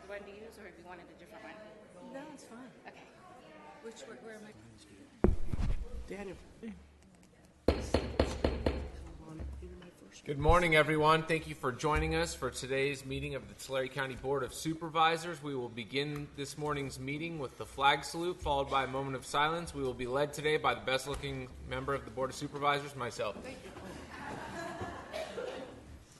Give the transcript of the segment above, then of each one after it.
one to use, or if you wanted a different one? No, it's fine. Okay. Where am I? Daniel. Good morning, everyone. Thank you for joining us for today's meeting of the Tulare County Board of Supervisors. We will begin this morning's meeting with the flag salute, followed by a moment of silence. We will be led today by the best-looking member of the Board of Supervisors, myself. Thank you.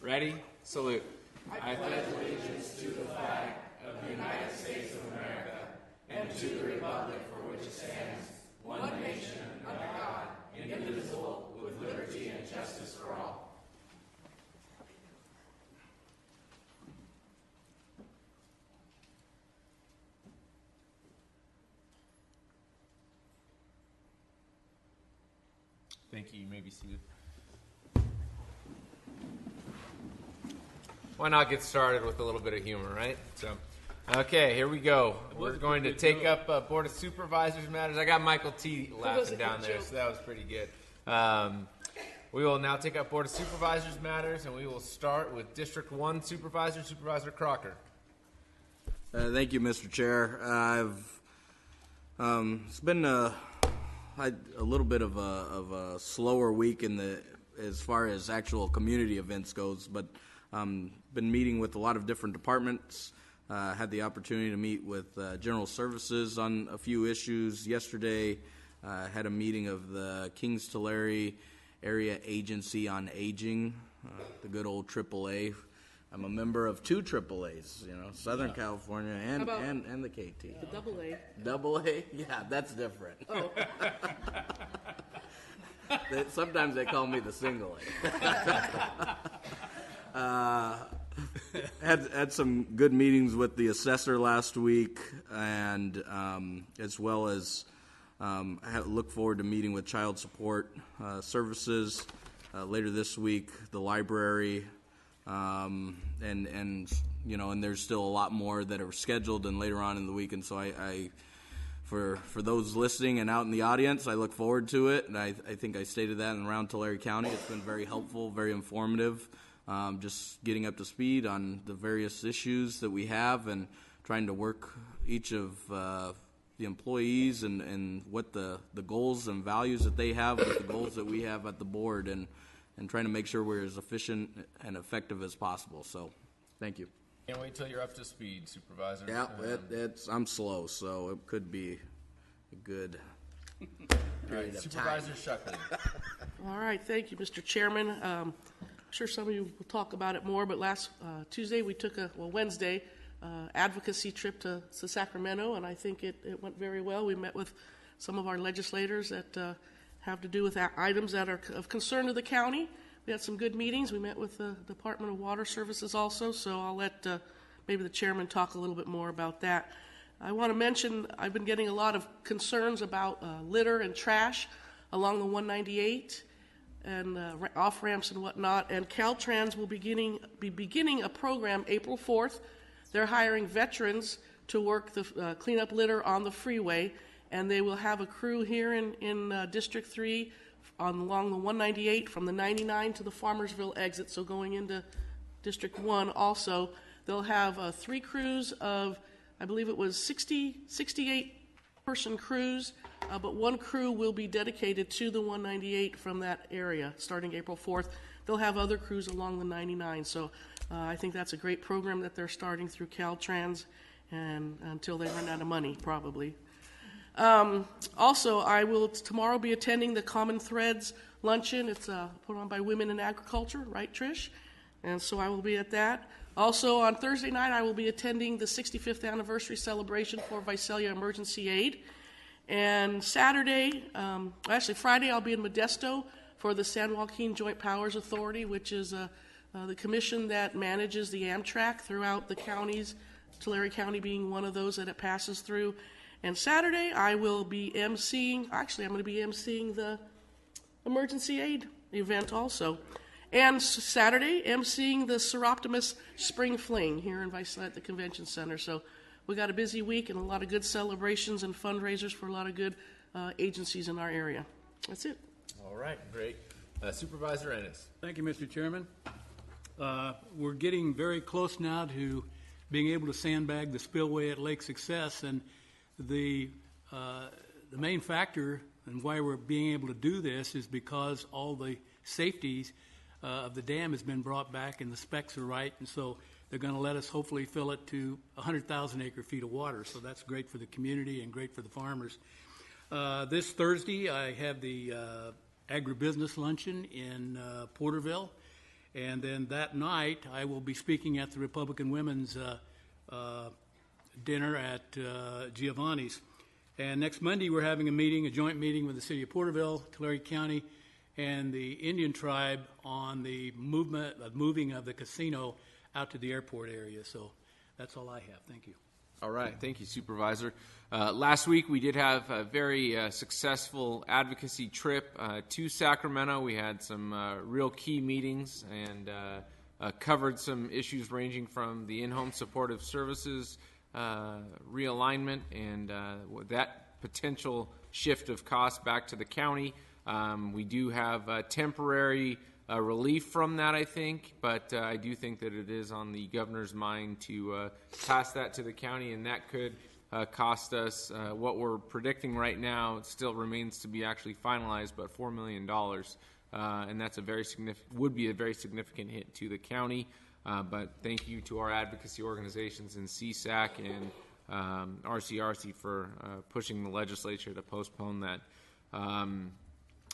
Ready? Salute. I pledge allegiance to the flag of the United States of America and to the republic for which it stands, one nation, under God, indivisible, with liberty and justice for all. Thank you. You may be seated. Why not get started with a little bit of humor, right? So, okay, here we go. We're going to take up Board of Supervisors matters. I got Michael T. laughing down there, so that was pretty good. We will now take up Board of Supervisors matters, and we will start with District 1 Supervisor, Supervisor Crocker. Thank you, Mr. Chair. It's been a little bit of a slower week as far as actual community events goes, but been meeting with a lot of different departments. Had the opportunity to meet with General Services on a few issues yesterday. Had a meeting of the Kings Tulare Area Agency on Aging, the good old AAA. I'm a member of two AAAs, Southern California and the KT. The double A. Double A? Yeah, that's different. Oh. Sometimes they call me the single A. Had some good meetings with the assessor last week, and as well as look forward to meeting with Child Support Services later this week, the library, and there's still a lot more that are scheduled and later on in the week, and so I for those listening and out in the audience, I look forward to it, and I think I stated that in around Tulare County. It's been very helpful, very informative, just getting up to speed on the various issues that we have and trying to work each of the employees and what the goals and values that they have with the goals that we have at the board, and trying to make sure we're as efficient and effective as possible. So, thank you. Can't wait till you're up to speed, Supervisor. Yeah, I'm slow, so it could be a good period of Supervisor time. Shuckley. All right, thank you, Mr. Chairman. I'm sure some of you will talk about it more, but last Tuesday we took Wednesday, advocacy trip to Sacramento, and I think it went very well. We met with some of our legislators that have to do with items that are of concern to the county. We had some good meetings. We met with the Department of Water Services also, so I'll let maybe the chairman talk a little bit more about that. I want to mention I've been getting a lot of concerns about litter and trash along the 198 and off-ramps and whatnot, and Caltrans will be beginning a program April 4th. They're hiring veterans to work the cleanup litter on the freeway, and they will have a crew here in District 3 along the 198 from the 99 to the Farmersville exit, so going into District 1 also. They'll have 3 crews of, I believe it was 68-person crews, but 1 crew will be dedicated to the 198 from that area starting April 4th. They'll have other crews along the 99, so I think that's a great program that they're starting through Caltrans, and until they run out of money, probably. Also, I will tomorrow be attending the Common Threads luncheon. It's put on by Women in Agriculture, right, Trish? And so I will be at that. Also, on Thursday night, I will be attending the 65th anniversary celebration for Visalia Emergency Aid. And Friday, I'll be in Modesto for the San Joaquin Joint Powers Authority, which is the commission that manages the Amtrak throughout the counties, Tulare County being one of those that it passes through. And Saturday, I will be emceeing, I'm going to be emceeing the emergency aid event also. And Saturday, emceeing the Seroptimus Spring Fling here in Visalia at the Convention Center. So we got a busy week and a lot of good celebrations and fundraisers for a lot of good agencies in our area. That's it. All right, great. Supervisor Ennis. Thank you, Mr. Chairman. We're getting very close now to being able to sandbag the spillway at Lake Success. And the main factor and why we're being able to do this is because all the safeties of the dam has been brought back and the specs are right, and so they're going to let us hopefully fill it to 100,000 acre-feet of water. So that's great for the community and great for the farmers. This Thursday, I have the agribusiness luncheon in Porterville, and then that night I will be speaking at the Republican Women's dinner at Giovanni's. And next Monday we're having a joint meeting with the City of Porterville, Tulare County, and the Indian tribe on the moving of the casino out to the airport area. So that's all I have. Thank you. All right. Thank you, Supervisor. Last week we did have a very successful advocacy trip to Sacramento. We had some real key meetings and covered some issues ranging from the in-home supportive services realignment and that potential shift of cost back to the county. We do have temporary relief from that, I think, but I do think that it is on the governor's mind to pass that to the county, and that could cost us what we're predicting right now. It still remains to be actually finalized, but $4 million, and that's would be a very significant hit to the county. But thank you to our advocacy organizations in CSAC and RCRC for pushing the legislature to postpone that.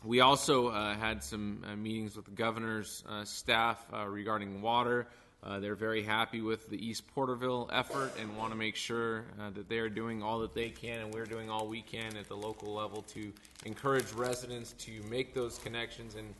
We also had some meetings with the governor's staff regarding water. They're very happy with the East Porterville effort and want to make sure that they are doing all that they can, and we're doing all we can at the local level to encourage residents to make those connections and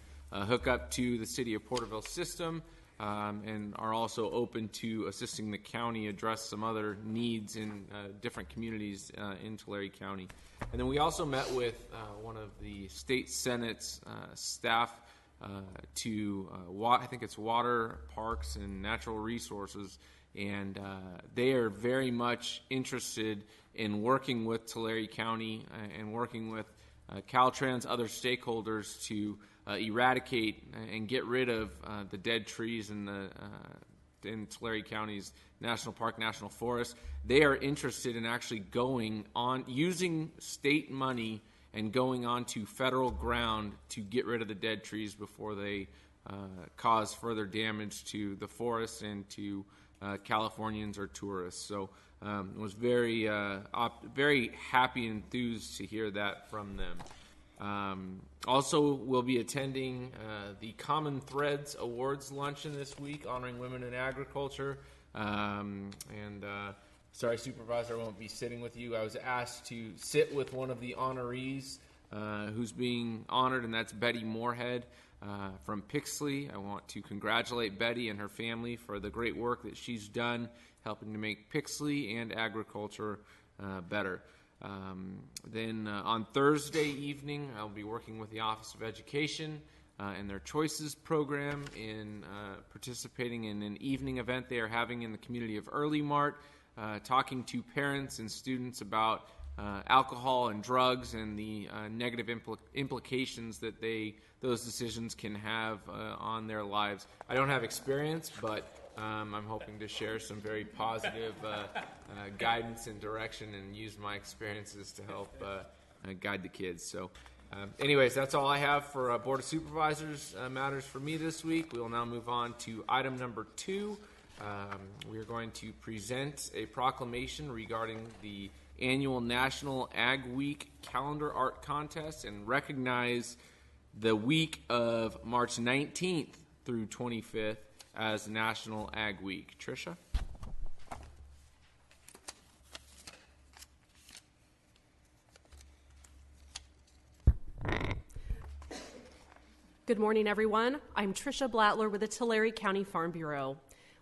hook up to the City of Porterville system. And are also open to assisting the county address some other needs in different communities in Tulare County. And then we also met with one of the state senate's staff I think it's Water, Parks, and Natural Resources, and they are very much interested in working with Tulare County and working with Caltrans, other stakeholders to eradicate and get rid of the dead trees in Tulare County's National Park, National Forest. They are interested in actually going on, using state money and going onto federal ground to get rid of the dead trees before they cause further damage to the forest and to Californians or tourists. So was very happy and enthused to hear that from them. Also, we'll be attending the Common Threads Awards luncheon this week, honoring women in agriculture. Sorry, Supervisor, I won't be sitting with you. I was asked to sit with one of the honorees who's being honored, and that's Betty Moorhead from Pixley. I want to congratulate Betty and her family for the great work that she's done helping to make Pixley and agriculture better. Then on Thursday evening, I'll be working with the Office of Education and their Choices program in participating in an evening event they are having in the community of Early Mart, talking to parents and students about alcohol and drugs and the negative implications that those decisions can have on their lives. I don't have experience, but I'm hoping to share some very positive guidance and direction and use my experiences to help guide the kids. So anyways, that's all I have for Board of Supervisors matters for me this week. We will now move on to item number 2. We are going to present a proclamation regarding the annual National Ag Week calendar art contest and recognize the week of March 19th through 25th as National Ag Week. Tricia? Good morning, everyone. I'm Tricia Blattler with the Tulare County Farm Bureau.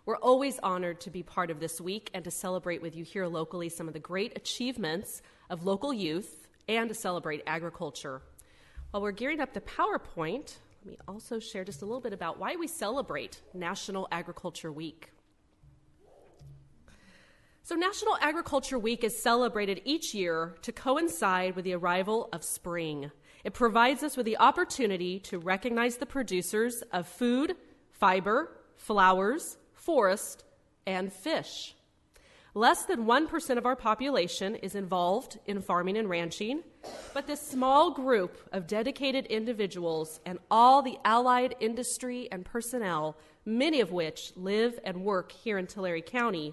We're always honored to be part of this week and to celebrate with you here locally some of the great achievements of local youth and to celebrate agriculture. While we're gearing up the PowerPoint, let me also share just a little bit about why we celebrate National Agriculture Week. So National Agriculture Week is celebrated each year to coincide with the arrival of spring. It provides us with the opportunity to recognize the producers of food, fiber, flowers, forest, and fish. Less than 1% of our population is involved in farming and ranching, but this small group of dedicated individuals and all the allied industry and personnel, many of which live and work here in Tulare County,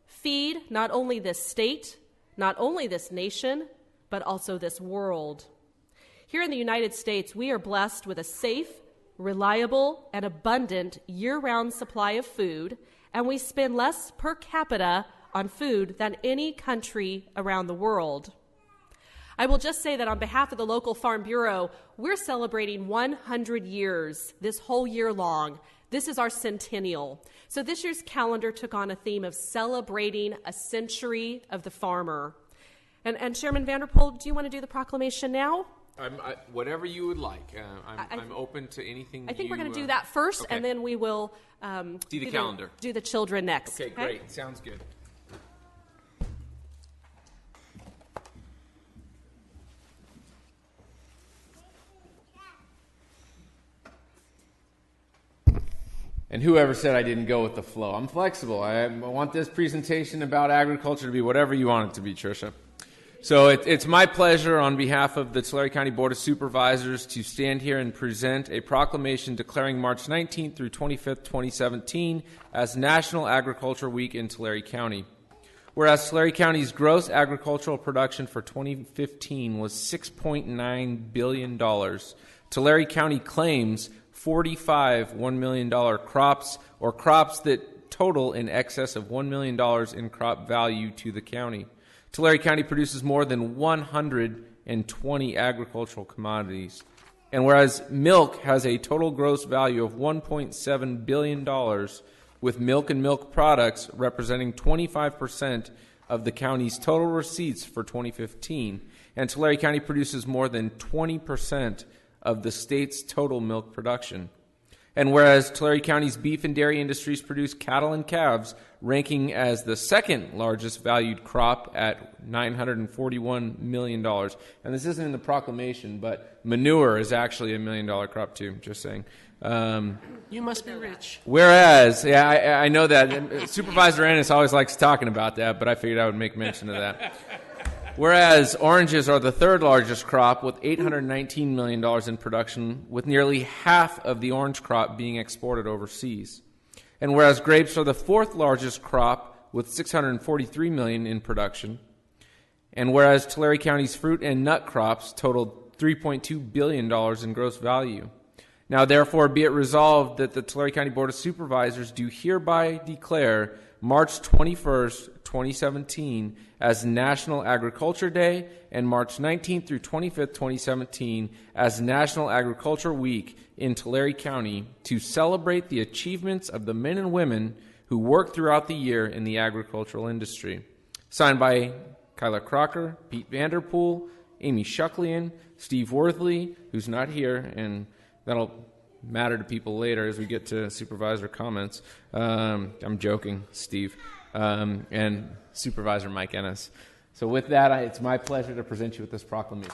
feed not only this state, not only this nation, but also this world. Here in the United States, we are blessed with a safe, reliable, and abundant year-round supply of food, and we spend less per capita on food than any country around the world. I will just say that on behalf of the local Farm Bureau, we're celebrating 100 years this whole year long. This is our centennial. So this year's calendar took on a theme of celebrating a century of the farmer. And Chairman Vanderpool, do you want to do the proclamation now? Whatever you would like. I'm open to anything. I think we're going to do that first, okay. and then we will do the calendar. Do the children next. Okay, great. Sounds good. And whoever said I didn't go with the flow, I'm flexible. I want this presentation about agriculture to be whatever you want it to be, Tricia. So it's my pleasure on behalf of the Tulare County Board of Supervisors to stand here and present a proclamation declaring March 19th through 25th, 2017 as National Agriculture Week in Tulare County. Whereas Tulare County's gross agricultural production for 2015 was $6.9 billion, Tulare County claims 45 $1 million crops, or crops that total in excess of $1 million in crop value to the county. Tulare County produces more than 120 agricultural commodities. And whereas milk has a total gross value of $1.7 billion, with milk and milk products representing 25% of the county's total receipts for 2015, and Tulare County produces more than 20% of the state's total milk production. And whereas Tulare County's beef and dairy industries produce cattle and calves, ranking as the second largest valued crop at $941 million. And this isn't in the proclamation, but manure is actually $1 million crop too, just saying. You must be rich. Whereas, yeah, I know that. Supervisor Ennis always likes talking about that, but I figured I would make mention of that. Whereas oranges are the third largest crop with $819 million in production, with nearly half of the orange crop being exported overseas. And whereas grapes are the fourth largest crop with $643 million in production. And whereas Tulare County's fruit and nut crops totaled $3.2 billion in gross value. Now, therefore, be it resolved that the Tulare County Board of Supervisors do hereby declare March 21st, 2017 as National Agriculture Day and March 19th through 25th, 2017 as National Agriculture Week in Tulare County to celebrate the achievements of the men and women who work throughout the year in the agricultural industry. Signed by Kyla Crocker, Pete Vanderpool, Amy Shucklian, Steve Worthley, who's not here, and that'll matter to people later as we get to supervisor comments. I'm joking, Steve. And Supervisor Mike Ennis. So with that, it's my pleasure to present you with this proclamation.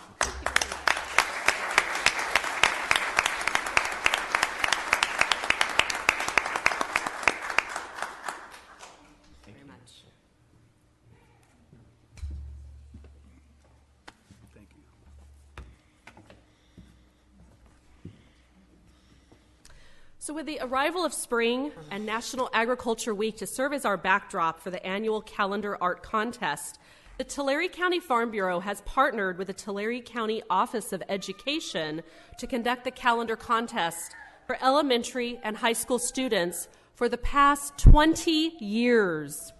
Thank you very much. Thank you. So with the arrival of spring and National Agriculture Week to serve as our backdrop for the annual calendar art contest, the Tulare County Farm Bureau has partnered with the Tulare County Office of Education to conduct the calendar contest for elementary and high school students for the past 20 years.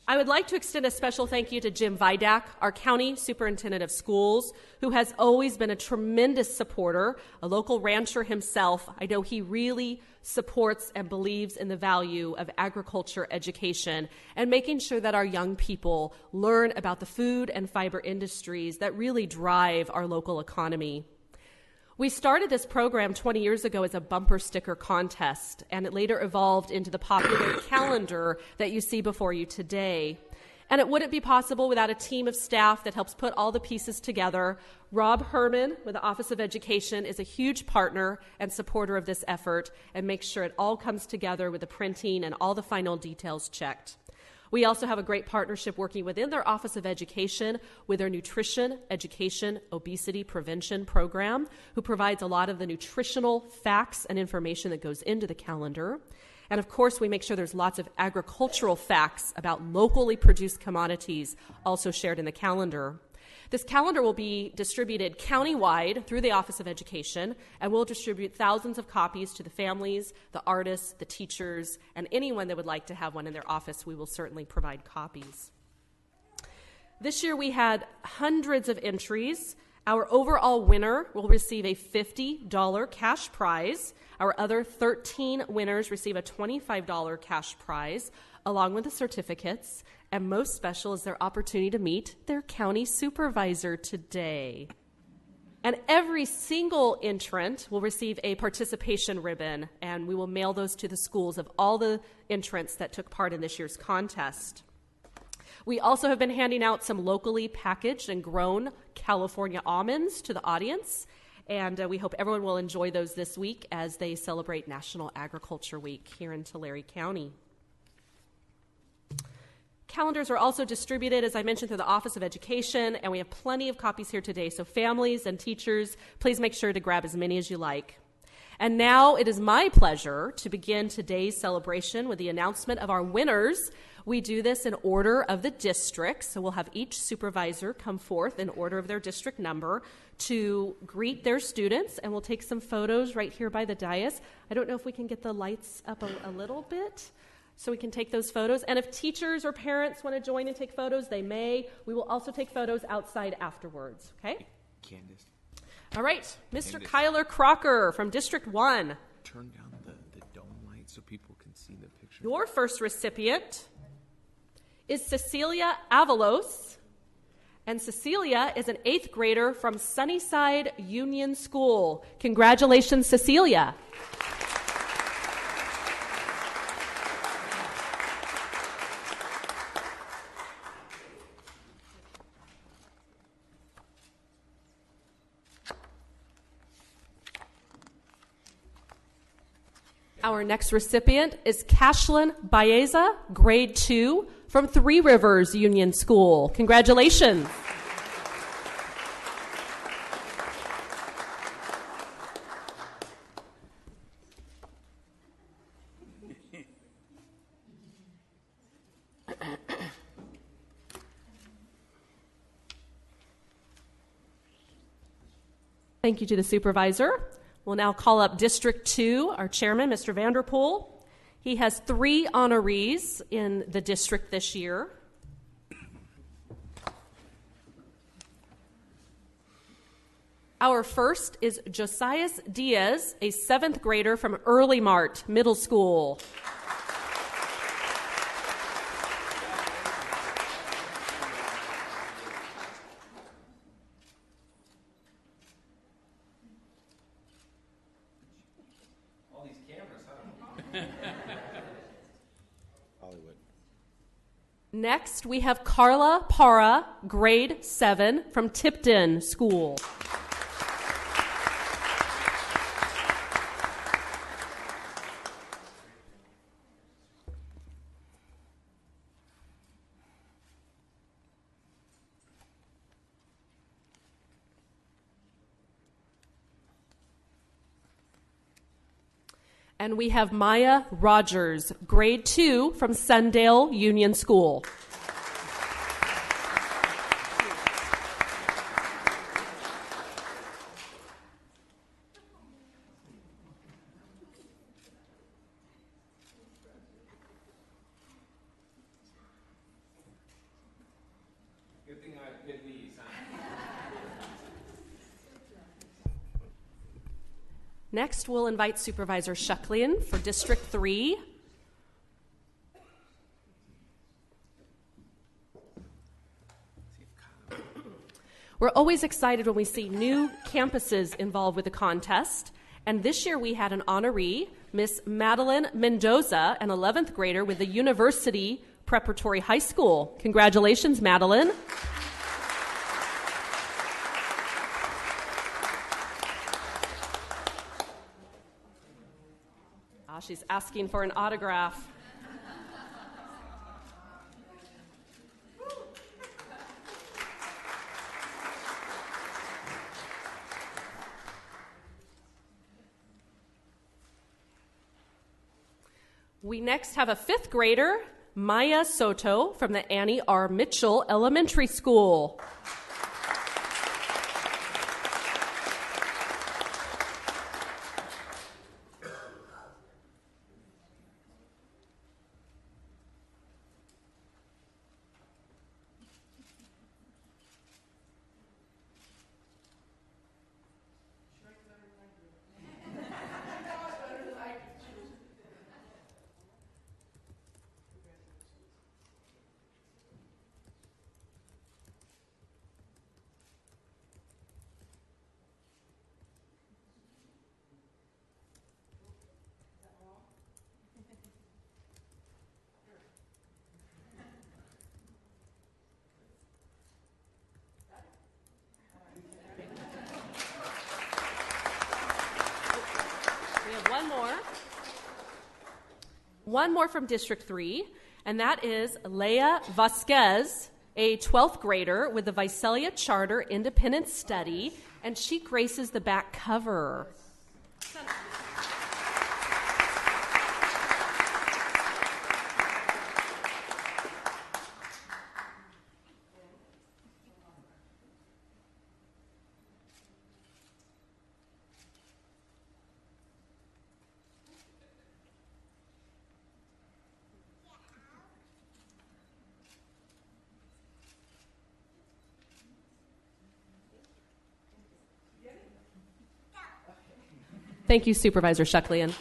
I would like to extend a special thank you to Jim Vidak, our County Superintendent of Schools, who has always been a tremendous supporter, a local rancher himself. I know he really supports and believes in the value of agriculture education and making sure that our young people learn about the food and fiber industries that really drive our local economy. We started this program 20 years ago as a bumper sticker contest, and it later evolved into the popular calendar that you see before you today. And it wouldn't be possible without a team of staff that helps put all the pieces together. Rob Herman with the Office of Education is a huge partner and supporter of this effort and makes sure it all comes together with the printing and all the final details checked. We also have a great partnership working within their Office of Education with their Nutrition, Education, Obesity Prevention program, who provides a lot of the nutritional facts and information that goes into the calendar. And of course, we make sure there's lots of agricultural facts about locally produced commodities also shared in the calendar. This calendar will be distributed countywide through the Office of Education, and we'll distribute thousands of copies to the families, the artists, the teachers, and anyone that would like to have one in their office. We will certainly provide copies. This year we had hundreds of entries. Our overall winner will receive a $50 cash prize. Our other 13 winners receive a $25 cash prize, along with the certificates. And most special is their opportunity to meet their county supervisor today. And every single entrant will receive a participation ribbon, and we will mail those to the schools of all the entrants that took part in this year's contest. We also have been handing out some locally packaged and grown California almonds to the audience, and we hope everyone will enjoy those this week as they celebrate National Agriculture Week here in Tulare County. Calendars are also distributed, as I mentioned, through the Office of Education, and we have plenty of copies here today. So families and teachers, please make sure to grab as many as you like. And now it is my pleasure to begin today's celebration with the announcement of our winners. We do this in order of the district, so we'll have each supervisor come forth in order of their district number to greet their students, and we'll take some photos right here by the dais. I don't know if we can get the lights up a little bit, so we can take those photos. And if teachers or parents want to join and take photos, they may. We will also take photos outside afterwards, okay? Candace, All right, Mr. Candace. Kyler Crocker from District 1. turn down the dome light so people can see the picture. Your first recipient is Cecilia Avalos. And Cecilia is an 8th grader from Sunnyside Union School. Congratulations, Cecilia. Our next recipient is Cashlyn Baeza, grade 2, from Three Rivers Union School. Congratulations. Thank you to the supervisor. We'll now call up District 2, our chairman, Mr. Vanderpool. He has 3 honorees in the district this year. Our first is Josias Diaz, a 7th grader from Early Mart Middle School. Next, we have Carla Para, grade 7, from Tipton School. And we have Maya Rogers, grade 2, from Sundale Union School. Good thing I have good knees, huh? Next, we'll invite Supervisor Shucklian for District 3. We're always excited when we see new campuses involved with the contest. And this year we had an honoree, Miss Madeline Mendoza, an 11th grader with the University Preparatory High School. Congratulations, Madeline. She's asking for an autograph. We next have a 5th grader, Maya Soto, from the Annie R. Mitchell Elementary School. One more from District 3, and that is Leia Vasquez, a 12th grader with the Visalia Charter Independent Study, and she graces the back cover. Thank you, Supervisor Shucklian.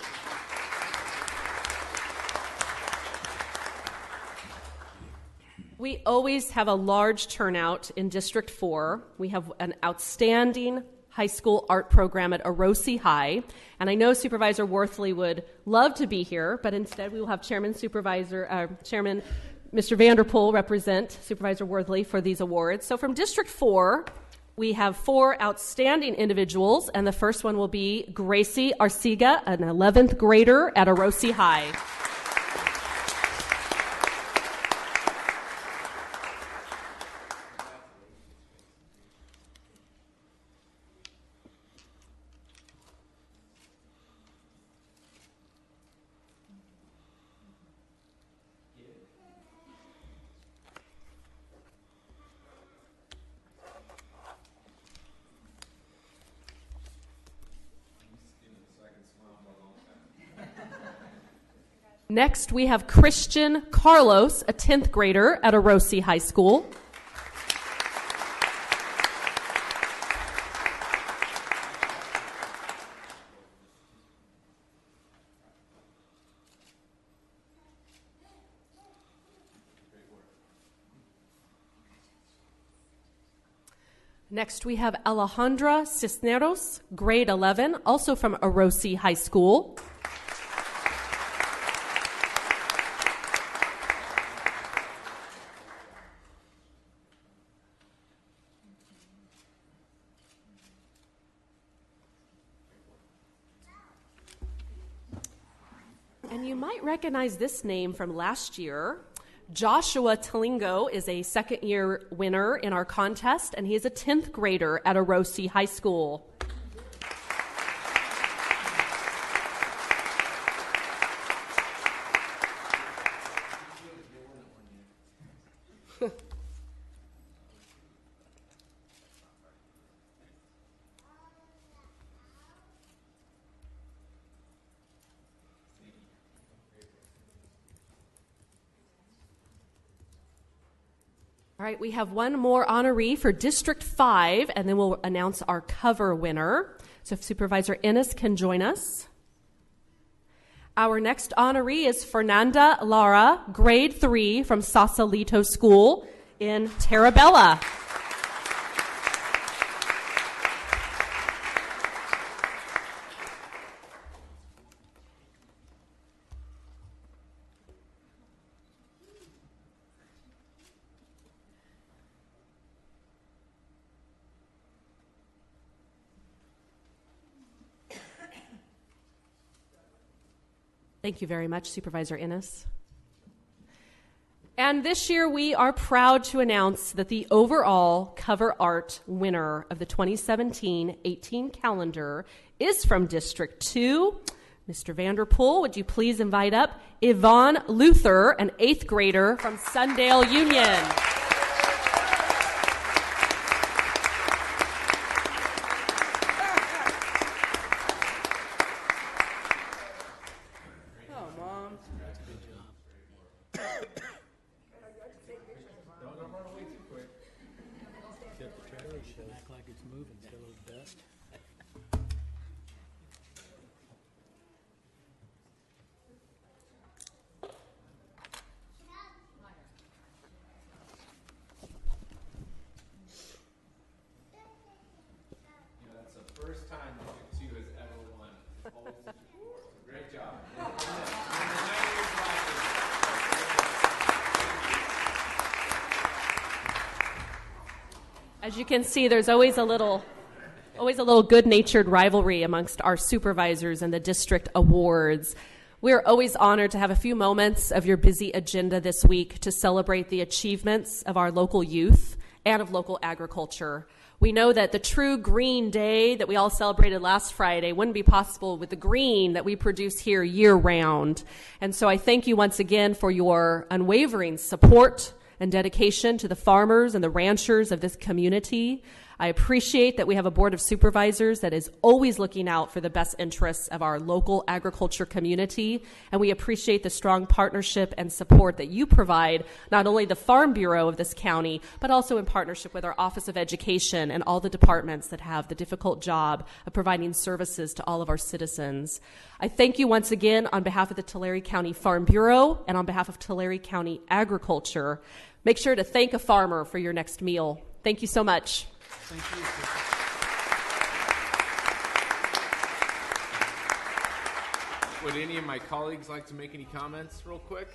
We always have a large turnout in District 4. We have an outstanding high school art program at Orosi High, and I know Supervisor Worthley would love to be here, but instead we will have Chairman Mr. Vanderpool represent Supervisor Worthley for these awards. So from District 4, we have 4 outstanding individuals, and the first one will be Gracie Arcega, an 11th grader at Orosi High. Next, we have Christian Carlos, a 10th grader at Orosi High School. Next, we have Alejandra Cisneros, grade 11, also from Orosi High School. And you might recognize this name from last year. Joshua Talingo is a second-year winner in our contest, and he is a 10th grader at Orosi High School. All right, we have one more honoree for District 5, and then we'll announce our cover winner. So if Supervisor Ennis can join us. Our next honoree is Fernanda Lara, grade 3 from Sausalito School in Terabella. Thank you very much, Supervisor Ennis. And this year we are proud to announce that the overall cover art winner of the 2017-18 calendar is from District 2, Mr. Vanderpool, would you please invite up Yvonne Luther, an 8th grader from Sundale Union. Act like it's moving, it's got a little dust. That's the first time District 2 has ever won all District 4. So great job. As you can see, there's always a little good-natured rivalry amongst our supervisors and the district awards. We're always honored to have a few moments of your busy agenda this week to celebrate the achievements of our local youth and of local agriculture. We know that the true green day that we all celebrated last Friday wouldn't be possible with the green that we produce here year-round. And so I thank you once again for your unwavering support and dedication to the farmers and the ranchers of this community. I appreciate that we have a board of supervisors that is always looking out for the best interests of our local agriculture community, and we appreciate the strong partnership and support that you provide, not only the Farm Bureau of this county, but also in partnership with our Office of Education and all the departments that have the difficult job of providing services to all of our citizens. I thank you once again on behalf of the Tulare County Farm Bureau and on behalf of Tulare County Agriculture. Make sure to thank a farmer for your next meal. Thank you so much. Thank you. Would any of my colleagues like to make any comments real quick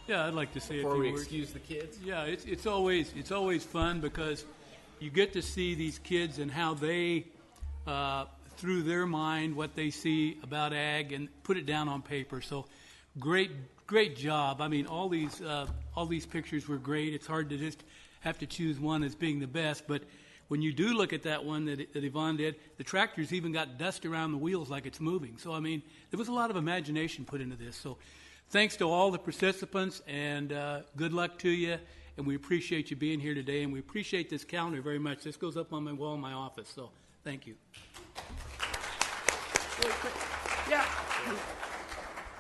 Yeah, I'd like to say a before few we words. excuse the kids? Yeah, it's always fun because you get to see these kids and how they, through their mind, what they see about ag and put it down on paper. So great job. I mean, all these pictures were great. It's hard to just have to choose one as being the best, but when you do look at that one that Yvonne did, the tractor's even got dust around the wheels like it's moving. So, I mean, there was a lot of imagination put into this. So thanks to all the participants, and good luck to you. And we appreciate you being here today, and we appreciate this calendar very much. This goes up on my wall in my office, so thank you. Really quick. Yeah.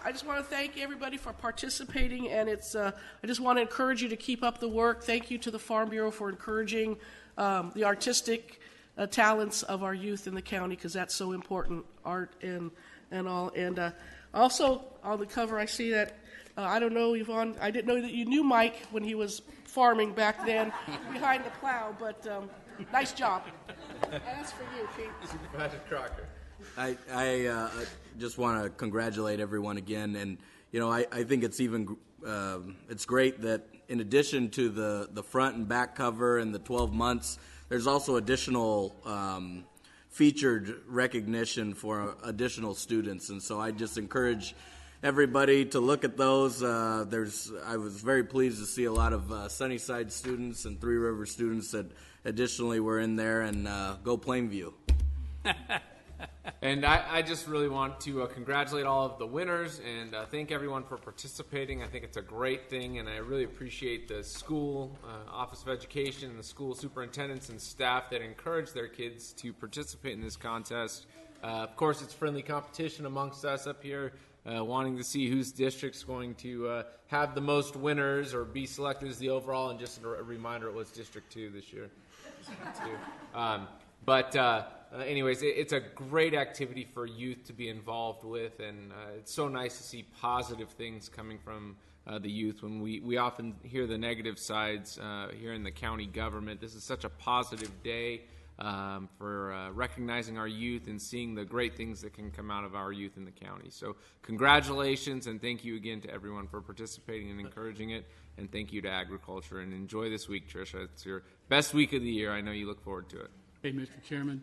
I just want to thank everybody for participating, and I just want to encourage you to keep up the work. Thank you to the Farm Bureau for encouraging the artistic talents of our youth in the county, because that's so important, art and all. And also on the cover, I see that I don't know, Yvonne, I didn't know that you knew Mike when he was farming back then behind the plow, but nice job. And that's for you, Pete. Supervisor Crocker. I just want to congratulate everyone again, and I think it's even it's great that in addition to the front and back cover and the 12 months, there's also additional featured recognition for additional students, and so I just encourage everybody to look at those. I was very pleased to see a lot of Sunnyside students and Three River students that additionally were in there, and go Plainview. And I just really want to congratulate all of the winners and thank everyone for participating. I think it's a great thing, and I really appreciate the school, Office of Education, and the school superintendents and staff that encourage their kids to participate in this contest. Of course, it's friendly competition amongst us up here, wanting to see whose district's going to have the most winners or be selected as the overall. And just a reminder, it was District 2 this year. Anyways, it's a great activity for youth to be involved with, and it's so nice to see positive things coming from the youth when we often hear the negative sides here in the county government. This is such a positive day for recognizing our youth and seeing the great things that can come out of our youth in the county. So congratulations, and thank you again to everyone for participating and encouraging it, and thank you to agriculture, and enjoy this week, Tricia. It's your best week of the year. I know you look forward to it. Hey, Mr. Chairman.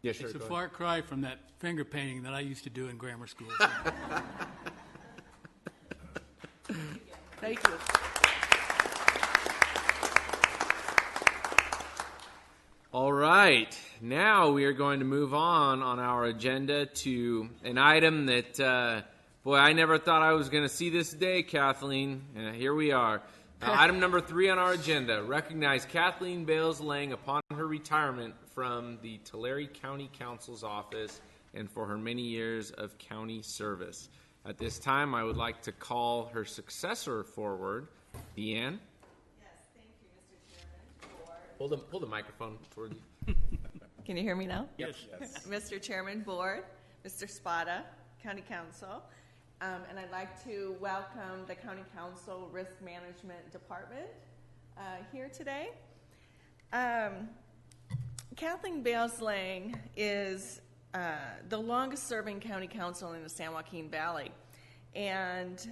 Yeah, sure. It's a far cry from that finger painting that I used to do in grammar school. Thank you. All right. right, now we are going to move on our agenda to an item that, boy, I never thought I was going to see this day, Kathleen. Here we are. Item number 3 on our agenda, recognize Kathleen Bales-Lang upon her retirement from the Tulare County Council's office and for her many years of county service. At this time, I would like to call her successor forward, Deanne. Pull the microphone toward you. Can you hear me now? Yes. Mr. Chairman, Board, Mr. Spada, County Council, and I'd like to welcome the County Council Risk Management Department here today. Kathleen Bales-Lang is the longest serving county council in the San Joaquin Valley, and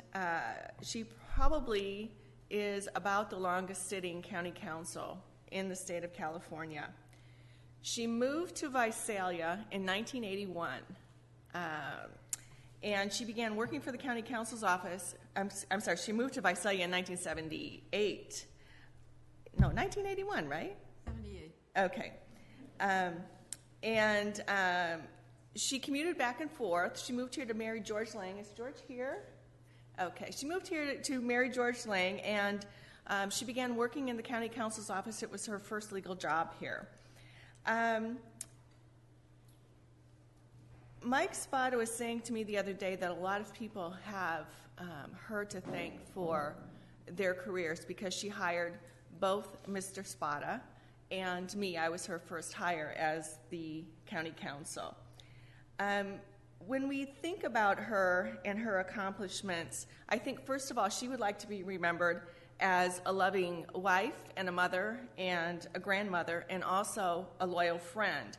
she probably is about the longest sitting county council in the state of California. She moved to Visalia in 1981, and she began working for the county council's office. I'm sorry, she moved to Visalia in 1978. No, 1981, right? 78. Okay. She commuted back and forth. She moved here to marry George Lang. Is George here? Okay. She moved here to marry George Lang, and she began working in the county council's office. It was her first legal job here. Mike Spada was saying to me the other day that a lot of people have her to thank for their careers because she hired both Mr. Spada and me. I was her first hire as the county council. When we think about her and her accomplishments, I think, first of all, she would like to be remembered as a loving wife and a mother and a grandmother and also a loyal friend.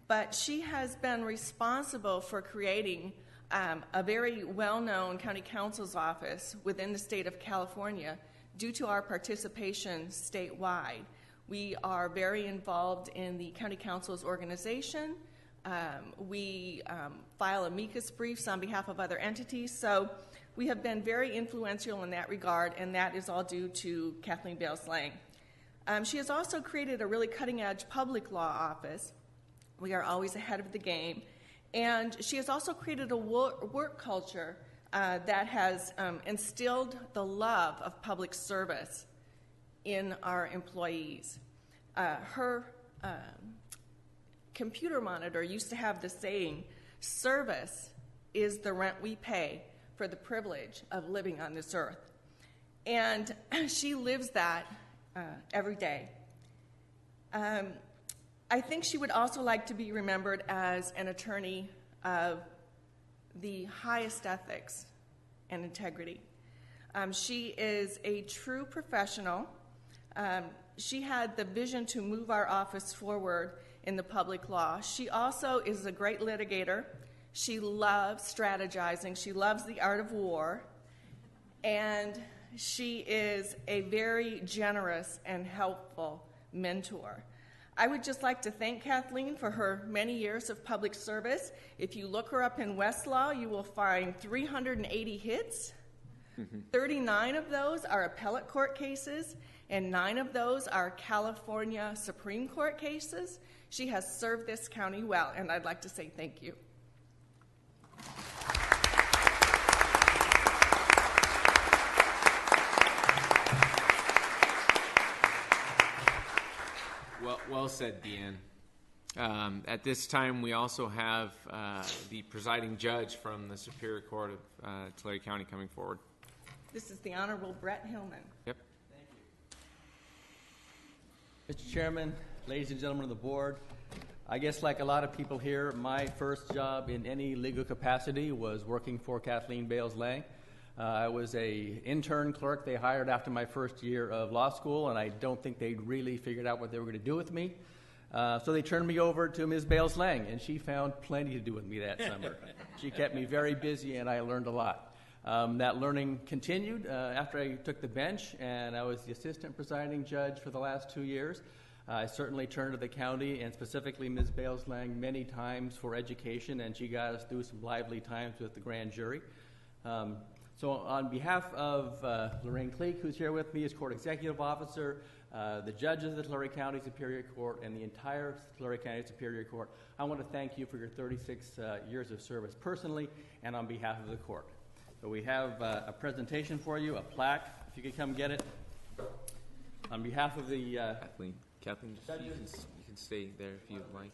But she has been responsible for creating a very well-known county council's office within the state of California due to our participation statewide. We are very involved in the county council's organization. We file amicus briefs on behalf of other entities. So we have been very influential in that regard, and that is all due to Kathleen Bales-Lang. She has also created a really cutting-edge public law office. We are always ahead of the game. And she has also created a work culture that has instilled the love of public service in our employees. Her computer monitor used to have the saying, "Service is the rent we pay for the privilege of living on this earth." And she lives that every day. I think she would also like to be remembered as an attorney of the highest ethics and integrity. She is a true professional. She had the vision to move our office forward in the public law. She also is a great litigator. She loves strategizing. She loves the art of war. And she is a very generous and helpful mentor. I would just like to thank Kathleen for her many years of public service. If you look her up in Westlaw, you will find 380 hits. 39 of those are appellate court cases, and 9 of those are California Supreme Court cases. She has served this county well, and I'd like to say thank you. Well said, Deanne. At this time, we also have the presiding judge from the Superior Court of Tulare County coming forward. This is the Honorable Brett Hillman. Yep. Mr. Chairman, ladies and gentlemen of the board, I guess like a lot of people here, my first job in any legal capacity was working for Kathleen Bales-Lang. I was an intern clerk they hired after my first year of law school, and I don't think they'd really figured out what they were going to do with me. So they turned me over to Ms. Bales-Lang, and she found plenty to do with me that summer. She kept me very busy, and I learned a lot. That learning continued after I took the bench, and I was the assistant presiding judge for the last 2 years. I certainly turned to the county, and specifically Ms. Bales-Lang, many times for education, and she got us through some lively times with the grand jury. So on behalf of Lorraine Cleek, who's here with me as court executive officer, the judges of the Tulare County Superior Court, and the entire Tulare County Superior Court. I want to thank you for your 36 years of service personally and on behalf of the court. So we have a presentation for you, a plaque, if you could come get it. On behalf of the Kathleen, you can stay there if you'd like.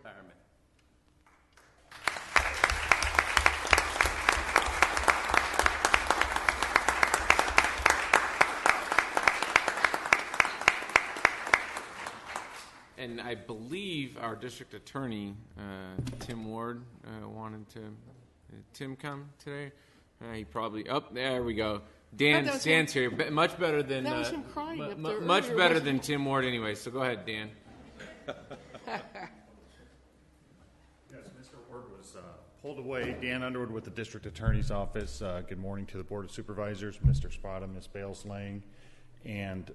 retirement. And I believe our district attorney, Tim Ward, wanted to. Tim come today? He probably. Oh, there we go. Dan's here. Much better than. That was him crying up there much earlier, better wasn't than Tim Ward, anyway. So go ahead, Dan. Yes, Mr. Ward was pulled away. Dan Underwood with the District Attorney's Office. Good morning to the Board of Supervisors, Mr. Spada, Ms. Bales-Lang. And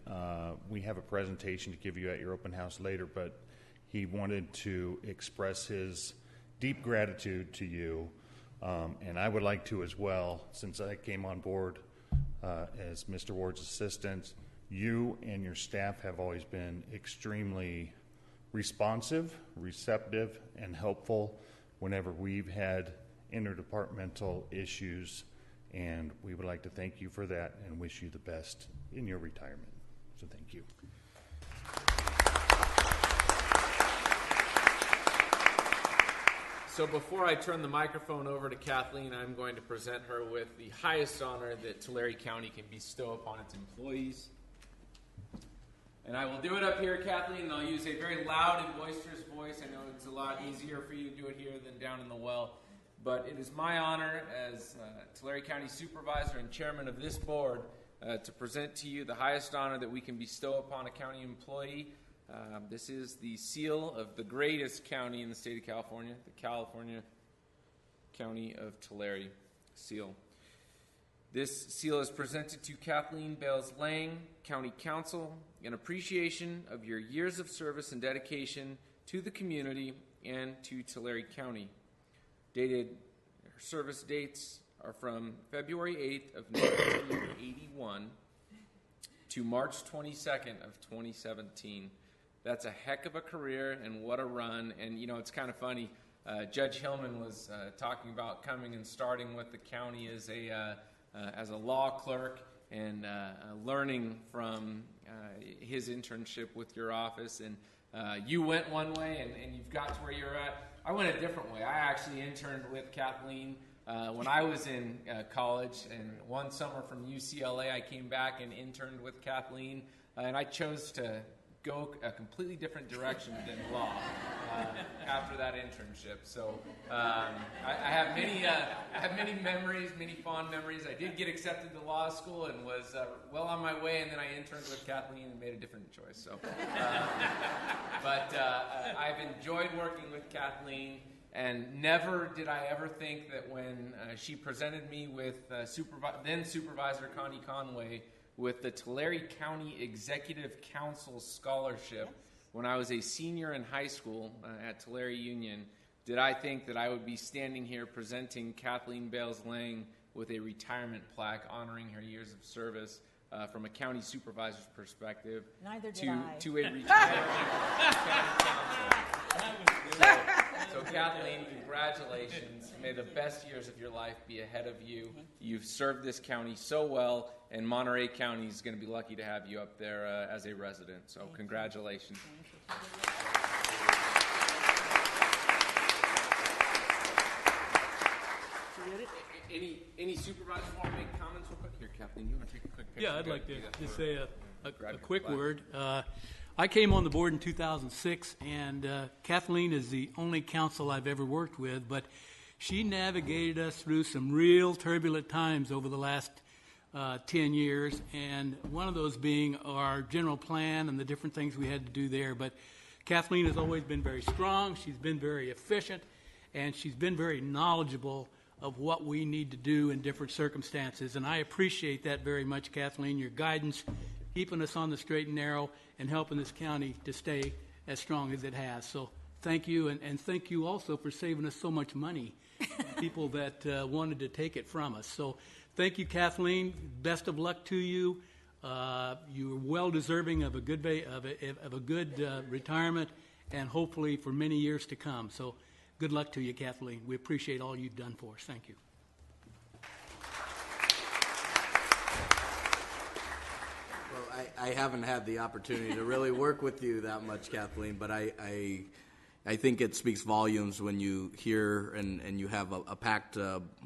we have a presentation to give you at your open house later, but he wanted to express his deep gratitude to you. And I would like to as well, since I came on board as Mr. Ward's assistant. You and your staff have always been extremely responsive, receptive, and helpful whenever we've had interdepartmental issues, and we would like to thank you for that and wish you the best in your retirement. So thank you. So before I turn the microphone over to Kathleen, I'm going to present her with the highest honor that Tulare County can bestow upon its employees. And I will do it up here, Kathleen, and I'll use a very loud and boisterous voice. I know it's a lot easier for you to do it here than down in the well. But it is my honor as Tulare County Supervisor and Chairman of this board to present to you the highest honor that we can bestow upon a county employee. This is the seal of the greatest county in the state of California, the California County of Tulare seal. This seal is presented to Kathleen Bales-Lang, County Council, in appreciation of your years of service and dedication to the community and to Tulare County. Dated, her service dates are from February 8th of 1981 to March 22nd of 2017. That's a heck of a career, and what a run. And, you know, it's kind of funny. Judge Hillman was talking about coming and starting with the county as a law clerk and learning from his internship with your office. And you went one way, and you've got to where you're at. I went a different way. I actually interned with Kathleen when I was in college. And one summer from UCLA, I came back and interned with Kathleen. And I chose to go a completely different direction than law after that internship. So I have many memories, many fond memories. I did get accepted to law school and was well on my way, and then I interned with Kathleen and made a different choice. So, but I've enjoyed working with Kathleen, and never did I ever think that when she presented me with then Supervisor Connie Conway with the Tulare County Executive Council Scholarship when I was a senior in high school at Tulare Union, did I think that I would be standing here presenting Kathleen Bales-Lang with a retirement plaque honoring her years of service from a county supervisor's perspective. Neither did to a retiring county council. So Kathleen, congratulations. May the best years of your life be ahead of you. You've served this county so well, and Monterey County is going to be lucky to have you up there as a resident. So congratulations. Any supervisors want to make comments real quick? Here, Kathleen, you want to take a quick picture? Yeah, I'd like to just say a quick word. I came on the board in 2006, and Kathleen is the only council I've ever worked with, but she navigated us through some real turbulent times over the last 10 years, and one of those being our general plan and the different things we had to do there. But Kathleen has always been very strong, she's been very efficient, and she's been very knowledgeable of what we need to do in different circumstances. And I appreciate that very much, Kathleen, your guidance, keeping us on the straight and narrow, and helping this county to stay as strong as it has. So thank you, and thank you also for saving us so much money, people that wanted to take it from us. So thank you, Kathleen. Best of luck to you. You're well deserving of a good retirement, and hopefully for many years to come. So, good luck to you, Kathleen. We appreciate all you've done for us. Thank you. Well, I haven't had the opportunity to really work with you that much, Kathleen, but I think it speaks volumes when you hear and you have a packed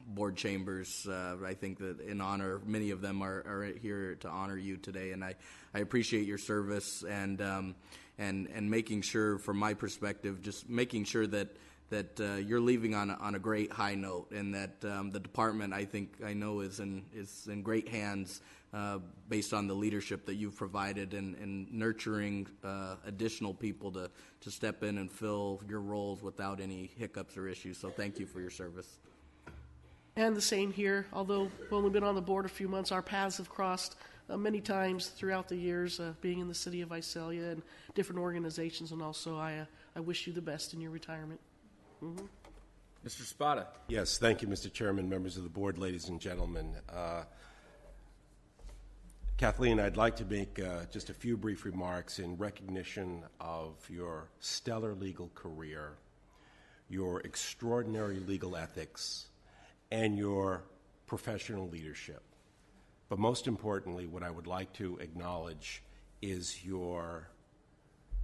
board chambers. I think that in honor, many of them are here to honor you today, and I appreciate your service and making sure, from my perspective, just making sure that you're leaving on a great high note, and that the department, I know is in great hands based on the leadership that you've provided and nurturing additional people to step in and fill your roles without any hiccups or issues. So thank you for your service. And the same here. Although we've only been on the board a few months, our paths have crossed many times throughout the years, being in the city of Visalia and different organizations. And also, I wish you the best in your retirement. Mm-hmm. Mr. Spada. Yes, thank you, Mr. Chairman, members of the board, ladies and gentlemen. Kathleen, I'd like to make just a few brief remarks in recognition of your stellar legal career, your extraordinary legal ethics, and your professional leadership. But most importantly, what I would like to acknowledge is your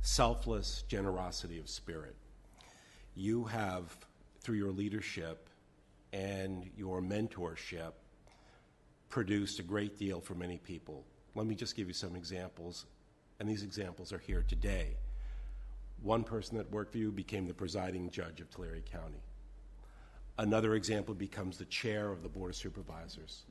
selfless generosity of spirit. You have, through your leadership and your mentorship, produced a great deal for many people. Let me just give you some examples, and these examples are here today. One person that worked for you became the presiding judge of Tulare County. Another example becomes the chair of the Board of Supervisors.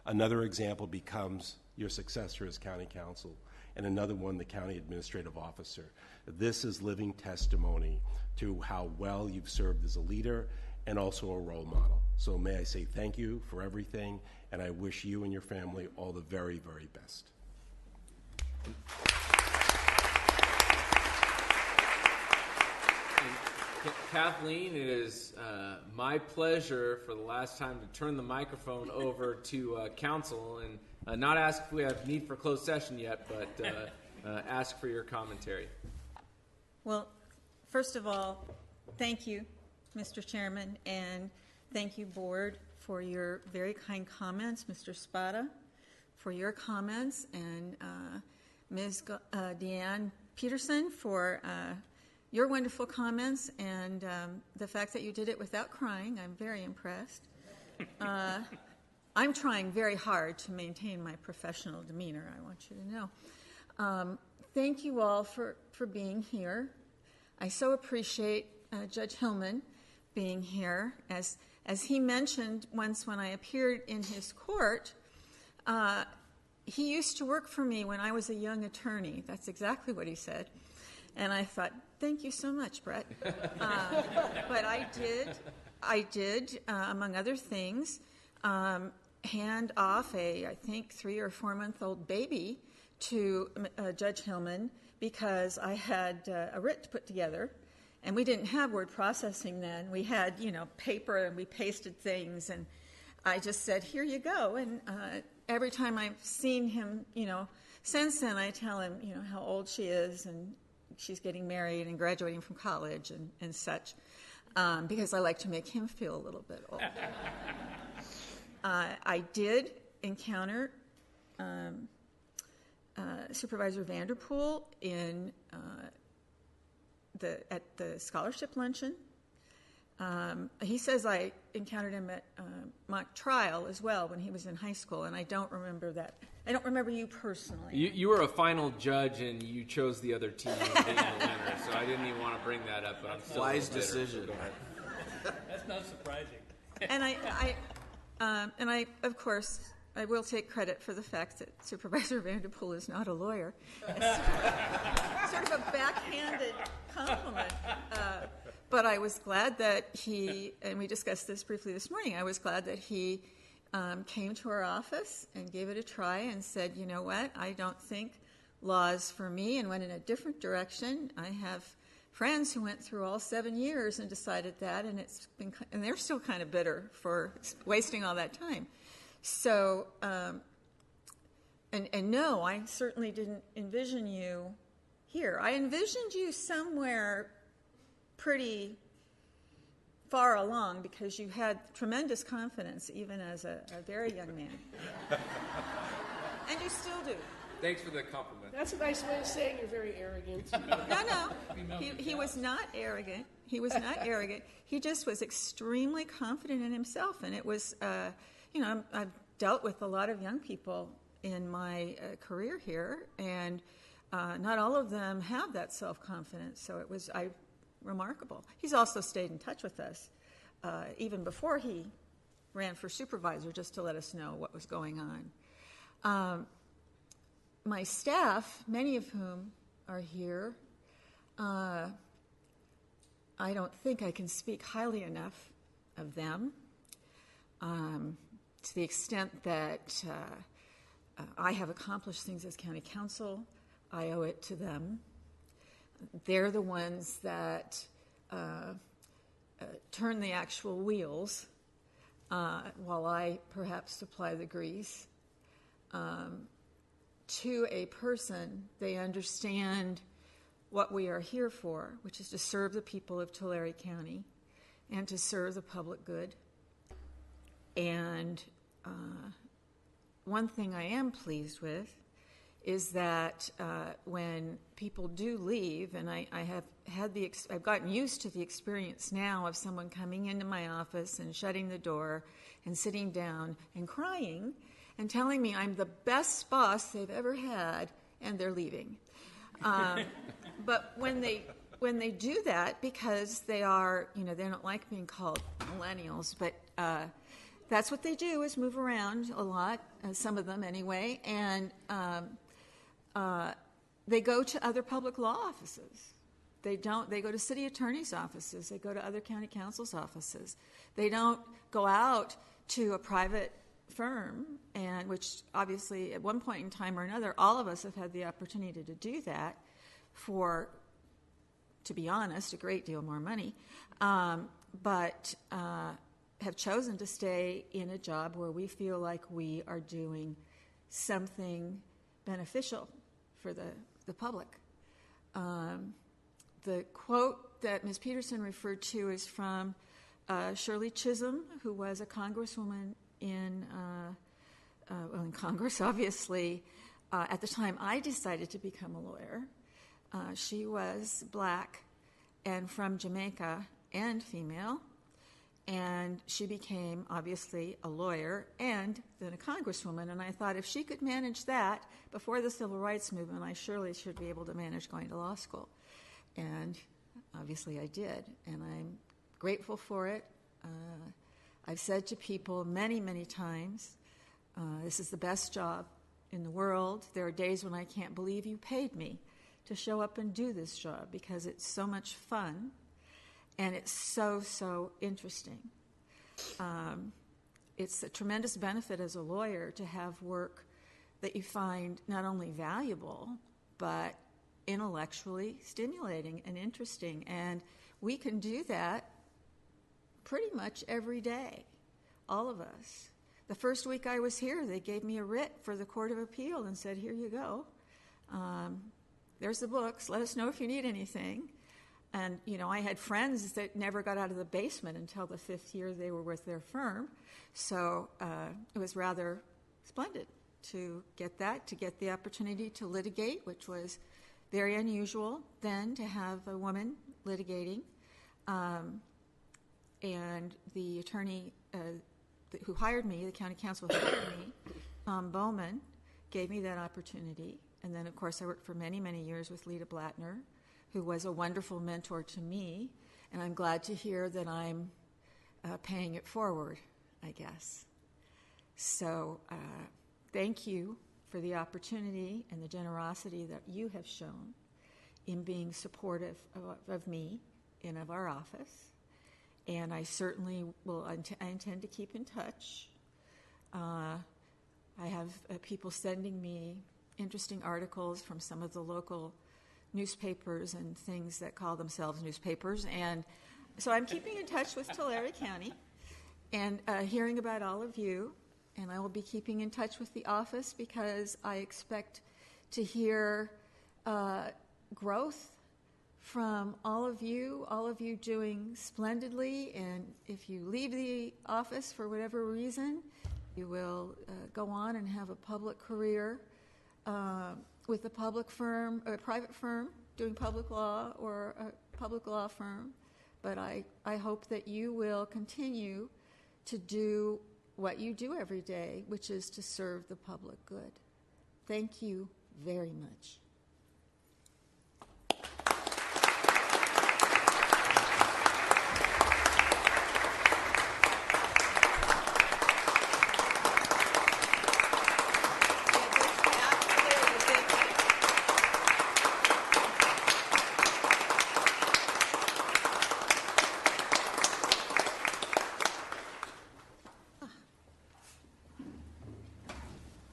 Another example becomes your successor as county counsel, and another one, the county administrative officer. This is living testimony to how well you've served as a leader and also a role model. So may I say thank you for everything, and I wish you and your family all the very, very best. Kathleen, it is my pleasure for the last time to turn the microphone over to council and not ask if we have need for closed session yet, but ask for your commentary. Well, first of all, thank you, Mr. Chairman, and thank you, Board, for your very kind comments, Mr. Spada, for your comments, and Ms. Deanne Peterson for your wonderful comments, and the fact that you did it without crying. I'm very impressed. I'm trying very hard to maintain my professional demeanor, I want you to know. Thank you all for being here. I so appreciate Judge Hillman being here. As he mentioned once when I appeared in his court, he used to work for me when I was a young attorney. That's exactly what he said. And I thought, thank you so much, Brett. But I did, among other things, hand off I think, 3 or 4 month old baby to Judge Hillman because I had a writ to put together. And we didn't have word processing then. We had, paper, and we pasted things. And I just said, here you go. And every time I've seen him, since then, I tell him, how old she is, and she's getting married and graduating from college and such, because I like to make him feel a little bit old. I did encounter Supervisor Vanderpool at the scholarship luncheon. He says I encountered him at mock trial as well when he was in high school, and I don't remember that. I don't remember you personally. You were a final judge, and you chose the other team as being the winner, so I didn't even want to bring that up, but I'm still wise decision. That's not surprising. And I, of course, I will take credit for the fact that Supervisor Vanderpool is not a lawyer. Sort of a backhanded compliment. But I was glad that he, and we discussed this briefly this morning, I was glad that he came to our office and gave it a try and said, you know what, I don't think law is for me, and went in a different direction. I have friends who went through all 7 years and decided that, and they're still kind of bitter for wasting all that time. So And no, I certainly didn't envision you here. I envisioned you somewhere pretty far along because you had tremendous confidence even as a very young man. And you still do. Thanks for the compliment. That's a nice way of saying you're very arrogant. No. He was not arrogant. He was not arrogant. He just was extremely confident in himself. And it was, I've dealt with a lot of young people in my career here, and not all of them have that self-confidence. So it was remarkable. He's also stayed in touch with us even before he ran for supervisor, just to let us know what was going on. My staff, many of whom are here, I don't think I can speak highly enough of them, to the extent that I have accomplished things as county council. I owe it to them. They're the ones that turn the actual wheels while I perhaps supply the grease. To a person, they understand what we are here for, which is to serve the people of Tulare County and to serve the public good. And one thing I am pleased with is that when people do leave, and I've gotten used to the experience now of someone coming into my office and shutting the door and sitting down and crying and telling me I'm the best boss they've ever had, and they're leaving. But when they do that, because they are, they don't like being called millennials, but that's what they do, is move around a lot, some of them anyway, and they go to other public law offices. They go to city attorney's offices. They go to other county council's offices. They don't go out to a private firm, and which obviously at one point in time or another, all of us have had the opportunity to do that for, to be honest, a great deal more money, but have chosen to stay in a job where we feel like we are doing something beneficial for the public. The quote that Ms. Peterson referred to is from Shirley Chisholm, who was a congresswoman in Congress, obviously. At the time I decided to become a lawyer, she was black and from Jamaica and female, and she became, obviously, a lawyer and then a congresswoman. And I thought, if she could manage that before the Civil Rights Movement, I surely should be able to manage going to law school. And obviously I did, and I'm grateful for it. I've said to people many, many times, this is the best job in the world. There are days when I can't believe you paid me to show up and do this job, because it's so much fun and it's so, so interesting. It's a tremendous benefit as a lawyer to have work that you find not only valuable, but intellectually stimulating and interesting. And we can do that pretty much every day, all of us. The first week I was here, they gave me a writ for the Court of Appeal and said, here you go. There's the books. Let us know if you need anything. And, I had friends that never got out of the basement until the 5th year they were with their firm. So it was rather splendid to get that, to get the opportunity to litigate, which was very unusual then to have a woman litigating. And the attorney who hired me, the county council who hired me, Tom Bowman, gave me that opportunity. And then, of course, I worked for many, many years with Lita Blattner, who was a wonderful mentor to me. And I'm glad to hear that I'm paying it forward, I guess. So thank you for the opportunity and the generosity that you have shown in being supportive of me and of our office. And I certainly will. I intend to keep in touch. I have people sending me interesting articles from some of the local newspapers and things that call themselves newspapers. And so I'm keeping in touch with Tulare County and hearing about all of you and I will be keeping in touch with the office because I expect to hear growth from all of you doing splendidly, and if you leave the office for whatever reason, you will go on and have a public career with a public firm, or a private firm doing public law, or a public law firm. But I hope that you will continue to do what you do every day, which is to serve the public good. Thank you very much.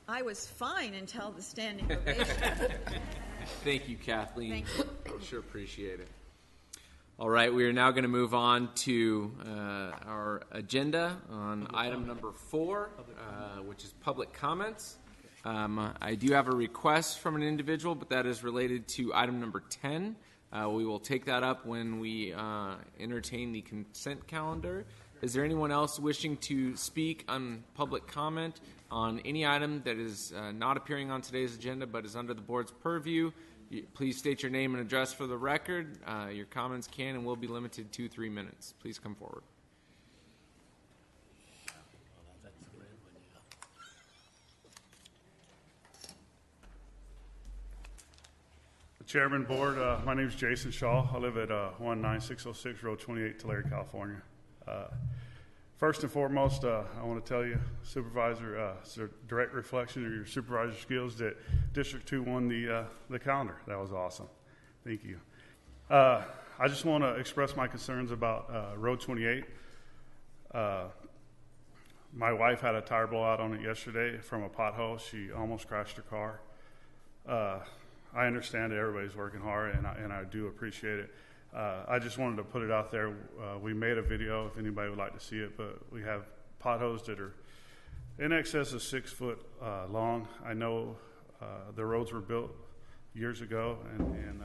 I was fine until the standing ovation. Thank you, Kathleen. Thank you. Sure appreciate it. All right, we are now going to move on to our agenda on item number 4, which is public comments. I do have a request from an individual, but that is related to item number 10. We will take that up when we entertain the consent calendar. Is there anyone else wishing to speak on public comment on any item that is not appearing on today's agenda but is under the board's purview? Please state your name and address for the record. Your comments can and will be limited to 3 minutes. Please come forward. Chairman, Board, my name is Jason Shaw. I live at 19606 Road 28, Tulare, California. First and foremost, I want to tell you, Supervisor, it's a direct reflection of your supervisor skills that District 2 won the calendar. That was awesome. Thank you. I just want to express my concerns about Road 28. My wife had a tire blowout on it yesterday from a pothole. She almost crashed her car. I understand that everybody's working hard, and I do appreciate it. I just wanted to put it out there. We made a video if anybody would like to see it, but we have potholes that are in excess of 6 foot long. I know the roads were built years ago, and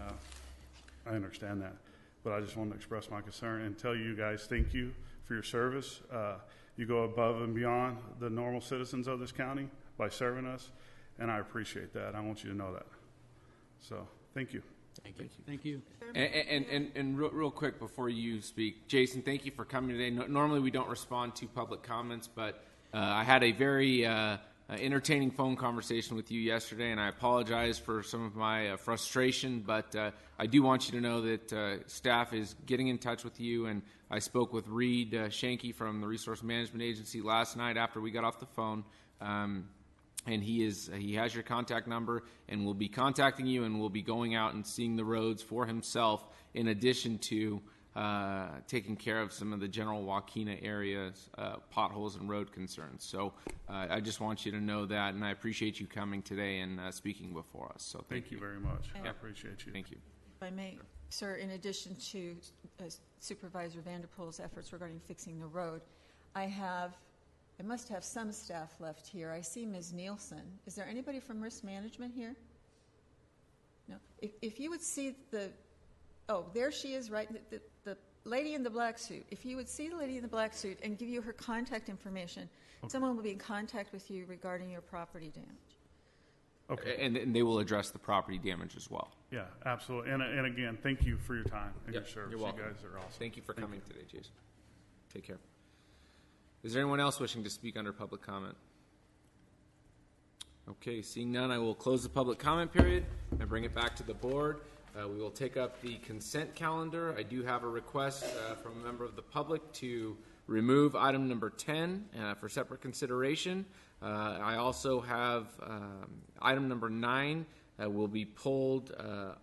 I understand that. But I just wanted to express my concern and tell you guys thank you for your service. You go above and beyond the normal citizens of this county by serving us, and I appreciate that. I want you to know that. So, thank you. Thank you. And real quick before you speak, Jason, thank you for coming today. Normally we don't respond to public comments, but I had a very entertaining phone conversation with you yesterday, and I apologize for some of my frustration, but I do want you to know that staff is getting in touch with you, and I spoke with Reed Shanky from the Resource Management Agency last night after we got off the phone. And he has your contact number, and will be contacting you, and will be going out and seeing the roads for himself, in addition to taking care of some of the general Waukena areas, potholes and road concerns. So I just want you to know that, and I appreciate you coming today and speaking before us. So thank you very much. I appreciate you. Thank you. If I may, sir, in addition to Supervisor Vanderpool's efforts regarding fixing the road, I must have some staff left here. I see Ms. Nielsen. Is there anybody from risk management here? No. If you would see there she is, right, the lady in the black suit. If you would see the lady in the black suit and give you her contact information, someone will be in contact with you regarding your property damage. Okay. And they will address the property damage as well. Yeah, absolutely. And again, thank you for your time and your service. You're welcome. You guys are awesome. Thank you for coming today, Jason. Take care. Is there anyone else wishing to speak under public comment? Okay, seeing none, I will close the public comment period and bring it back to the board. We will take up the consent calendar. I do have a request from a member of the public to remove item number 10 for separate consideration. I also have item number 9 will be pulled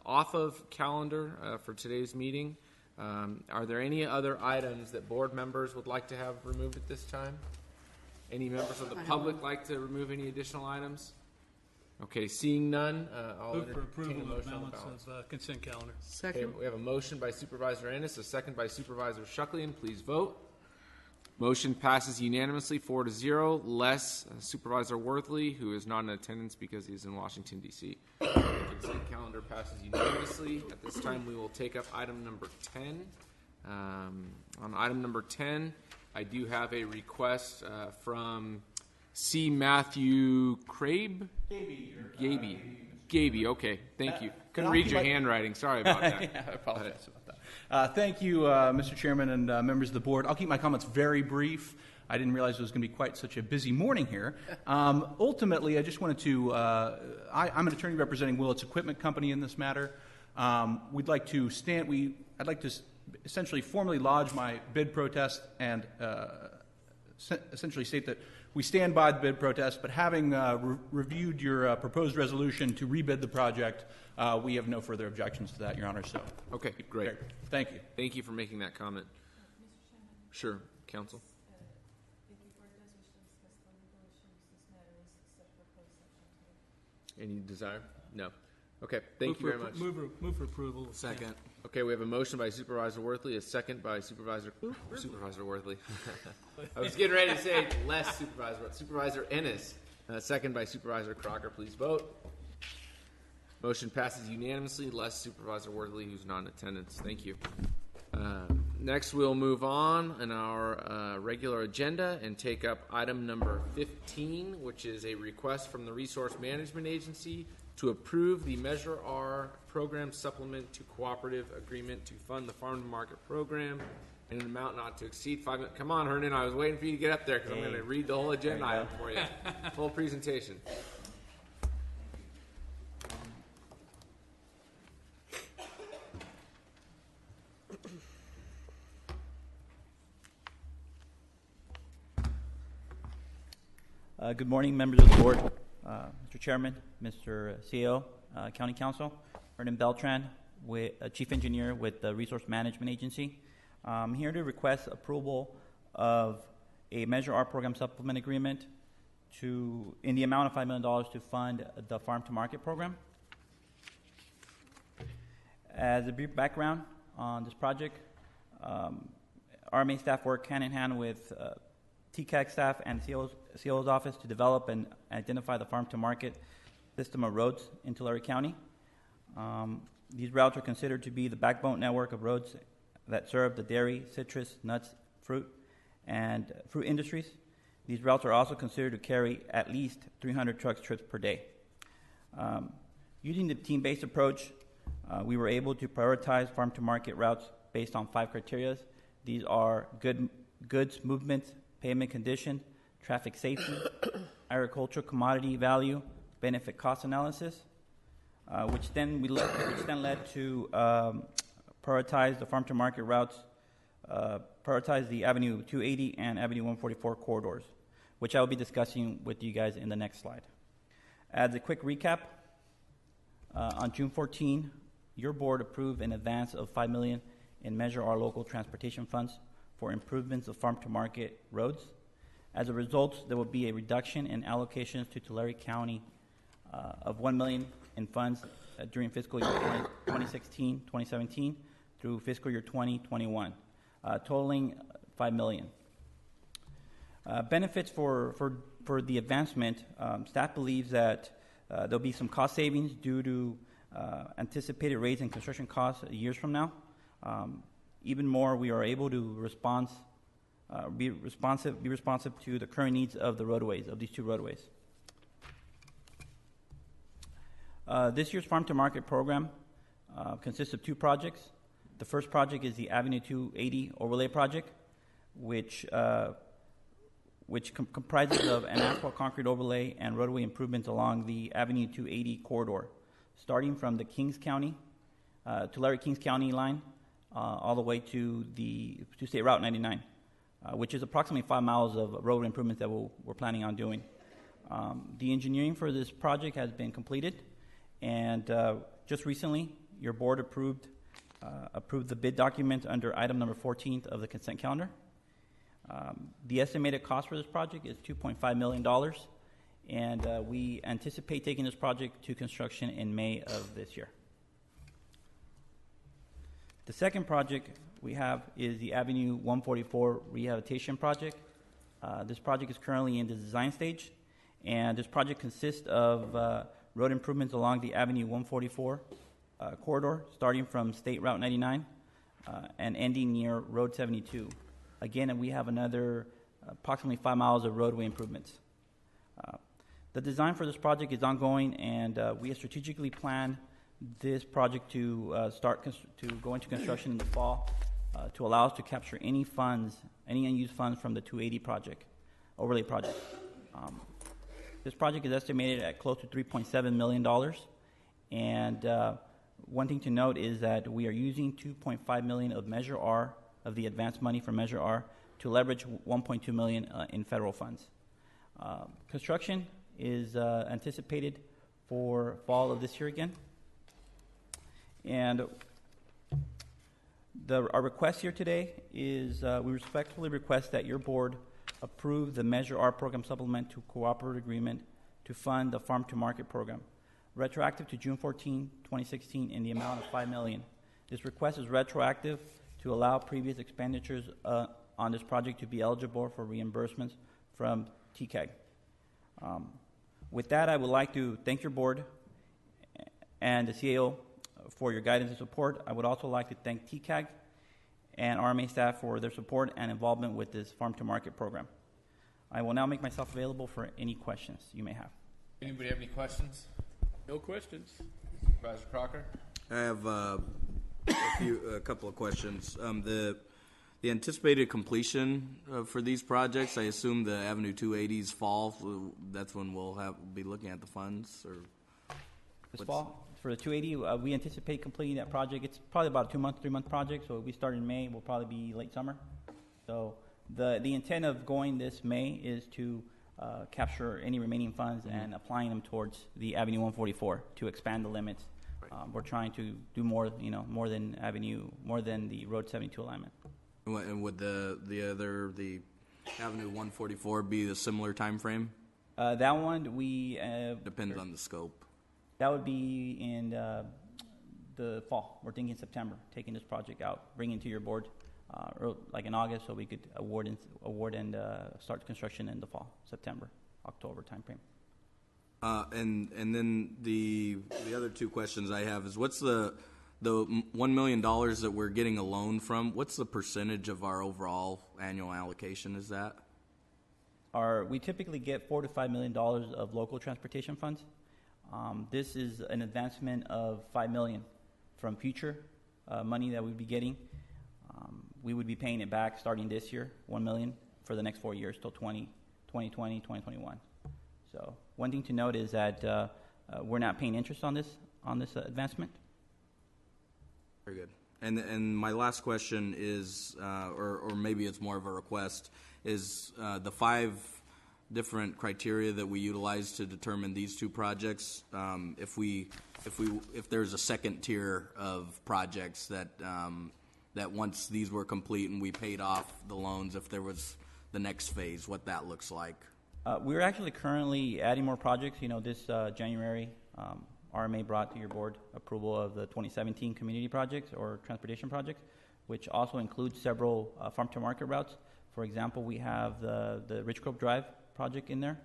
off of calendar for today's meeting. Are there any other items that board members would like to have removed at this time? Any members of the public like to remove any additional items? Okay, seeing none, I'll Move for entertain a approval of motion balance of consent calendar. Okay, we have a motion by Supervisor Ennis, a second by Supervisor Shucklian. Please vote. Motion passes unanimously 4-0, less Supervisor Worthley, who is not in attendance because he's in Washington, D.C. Consent calendar passes unanimously. At this time, we will take up item number 10. On item number 10, I do have a request from C. Matthew Crabe? Gaby, okay, thank you. Couldn't read your handwriting, sorry about that. Yeah, I apologize about that. Thank you, Mr. Chairman and members of the board. I'll keep my comments very brief. I didn't realize it was going to be quite such a busy morning here. Ultimately, I just wanted to, I'm an attorney representing Willits Equipment Company in this matter. I'd like to essentially formally lodge my bid protest and essentially state that we stand by the bid protest, but having reviewed your proposed resolution to rebid the project, we have no further objections to that, Your Honor. So, okay, great. Thank you. Thank you for making that comment. Sure, Counsel. Any desire? No. Okay, thank you very much. Move for approval. Second. Okay, we have a motion by Supervisor Worthley, a second by Supervisor Worthley. I was getting ready to say less Supervisor, but Supervisor Ennis, second by Supervisor Crocker. Please vote. Motion passes unanimously, less Supervisor Worthley, who's not in attendance. Thank you. Next, we'll move on in our regular agenda and take up item number 15, which is a request from the Resource Management Agency to approve the Measure R program supplement to cooperative agreement to fund the farm to market program in an amount not to exceed 5 minutes. Come on, Hernan, I was waiting for you to get up there because I'm going to read the whole agenda item for you. Full presentation. Good morning, members of the board, Mr. Chairman, Mr. CEO, County Council. Hernan Beltran, Chief Engineer with the Resource Management Agency. I'm here to request approval of a Measure R program supplement agreement in the amount of $5 million to fund the Farm to Market program. As a brief background on this project, RMA staff work hand in hand with TCAG staff and CO's office to develop and identify the farm-to-market system of roads in Tulare County. These routes are considered to be the backbone network of roads that serve the dairy, citrus, nuts, fruit, and fruit industries. These routes are also considered to carry at least 300 truck trips per day. Using the team-based approach, we were able to prioritize farm-to-market routes based on 5 criteria. These are goods movement, payment condition, traffic safety, agricultural commodity value, benefit cost analysis, which then led to prioritize the farm to market routes, prioritize the Avenue 280 and Avenue 144 corridors, which I will be discussing with you guys in the next slide. As a quick recap, on June 14, your board approved an advance of $5 million in Measure R local transportation funds for improvements of farm-to-market roads. As a result, there will be a reduction in allocations to Tulare County of $1 million in funds during fiscal year 2016-2017 through fiscal year 2021, totaling $5 million. Benefits for the advancement, staff believes that there'll be some cost savings due to anticipated raise in construction costs years from now. Even more, we are able to be responsive to the current needs of the roadways, of these 2 roadways. This year's Farm to Market program consists of 2 projects. The first project is the Avenue 280 Overlay Project, which comprises of an asphalt concrete overlay and roadway improvements along the Avenue 280 corridor, starting from the Tulare Kings County line all the way to State Route 99, which is approximately 5 miles of road improvements that we're planning on doing. The engineering for this project has been completed, and just recently, your board approved the bid document under item number 14 of the consent calendar. The estimated cost for this project is $2.5 million, and we anticipate taking this project to construction in May of this year. The second project we have is the Avenue 144 Rehabilitation Project. This project is currently in the design stage, and this project consists of road improvements along the Avenue 144 corridor, starting from State Route 99 and ending near Road 72. Again, we have another approximately 5 miles of roadway improvements. The design for this project is ongoing, and we have strategically planned this project to to go into construction in the fall to allow us to capture any unused funds from the 280 project, overlay project. This project is estimated at close to $3.7 million, and one thing to note is that we are using $2.5 million of Measure R, of the advanced money from Measure R, to leverage $1.2 million in federal funds. Construction is anticipated for fall of this year again. And our request here today is we respectfully request that your board approve the Measure R program supplement to cooperative agreement to fund the Farm to Market program, retroactive to June 14, 2016, in the amount of $5 million. This request is retroactive to allow previous expenditures on this project to be eligible for reimbursements from TCAG. With that, I would like to thank your board and the CAO for your guidance and support. I would also like to thank TCAG and RMA staff for their support and involvement with this Farm to Market program. I will now make myself available for any questions you may have. Anybody have any questions? No questions. Supervisor Crocker? I have a couple of questions. The anticipated completion for these projects, I assume the Avenue 280's fall, so that's when we'll be looking at the funds, or This fall, for the 280, we anticipate completing that project. It's probably about a 3-month project, so we start in May. We'll probably be late summer. So the intent of going this May is to capture any remaining funds and applying them towards the Avenue 144 to expand the limits. We're trying to do more than the Road 72 alignment. And would the Avenue 144 be a similar time frame? That one depends on the scope. That would be in the fall. We're thinking September, taking this project out, bringing it to your board, like in August, so we could award and start construction in the fall, September, October timeframe. And then the other two questions I have is, what's the $1 million that we're getting a loan from? What's the percentage of our overall annual allocation? Is that? We typically get $4 to $5 million of local transportation funds. This is an advancement of $5 million from future money that we'd be getting. We would be paying it back starting this year, $1 million for the next 4 years till 2020, 2021. So one thing to note is that we're not paying interest on this advancement. Very good. And my last question is, or maybe it's more of a request, is the 5 different criteria that we utilize to determine these two projects. If there's a second tier of projects that once these were complete and we paid off the loans, if there was the next phase, what that looks like. We're actually currently adding more projects. This January, RMA brought to your board approval of the 2017 community projects or transportation projects, which also includes several farm-to-market routes. For example, we have the Ridgecrest Drive project in there,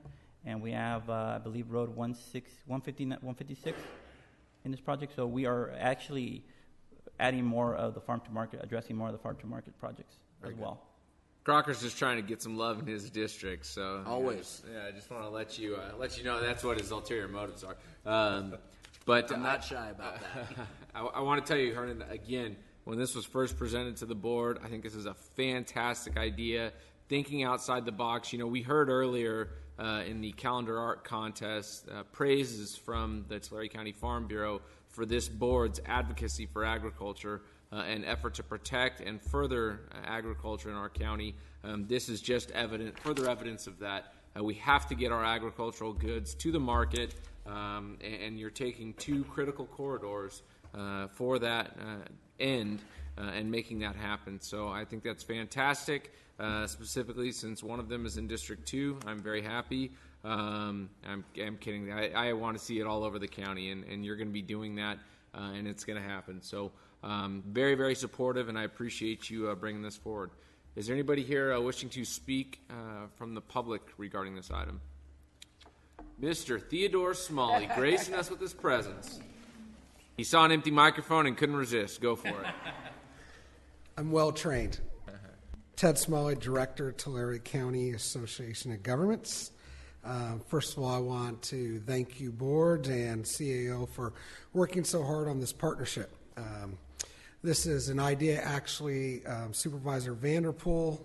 and we have, I believe, Road 156 in this project. So we are actually adding more of the farm-to-market, addressing more of the farm-to-market projects as well. Crocker's just trying to get some love in his district, so always. I just want to let you know that's what his ulterior motives are. But I'm not shy about that. I want to tell you, Hernan, again, when this was first presented to the board, I think this is a fantastic idea. Thinking outside the box, we heard earlier in the calendar art contest praises from the Tulare County Farm Bureau for this board's advocacy for agriculture. An effort to protect and further agriculture in our county. This is just further evidence of that. We have to get our agricultural goods to the market, and you're taking 2 critical corridors for that end and making that happen. So I think that's fantastic, specifically since one of them is in District 2. I'm very happy. I'm kidding. I want to see it all over the county, and you're going to be doing that. and it's going to happen. So very, very supportive, and I appreciate you bringing this forward. Is there anybody here wishing to speak from the public regarding this item? Mr. Theodore Smalley, gracing us with his presence. He saw an empty microphone and couldn't resist. Go for it. I'm well trained. Ted Smalley, Director, Tulare County Association of Governments. First of all, I want to thank you, board and CAO, for working so hard on this partnership. This is an idea, actually, Supervisor Vanderpool,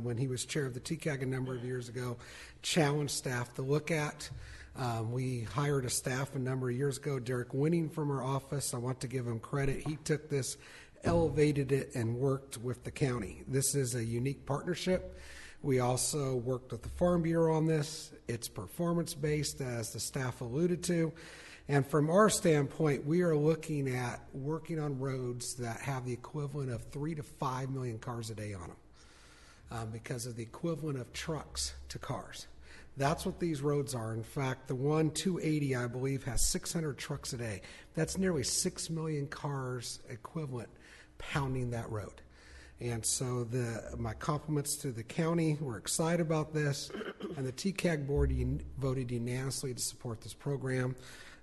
when he was chair of the TCAG a number of years ago, challenged staff to look at. We hired a staff a number of years ago, Derek Winning from our office. I want to give him credit. He took this, elevated it, and worked with the county. This is a unique partnership. We also worked with the Farm Bureau on this. It's performance-based, as the staff alluded to. And from our standpoint, we are looking at working on roads that have the equivalent of 3 to 5 million cars a day on them because of the equivalent of trucks to cars. That's what these roads are. In fact, the one 280, I believe, has 600 trucks a day. That's nearly 6 million cars equivalent pounding that road. And so my compliments to the county. We're excited about this. And the TCAG board voted unanimously to support this program.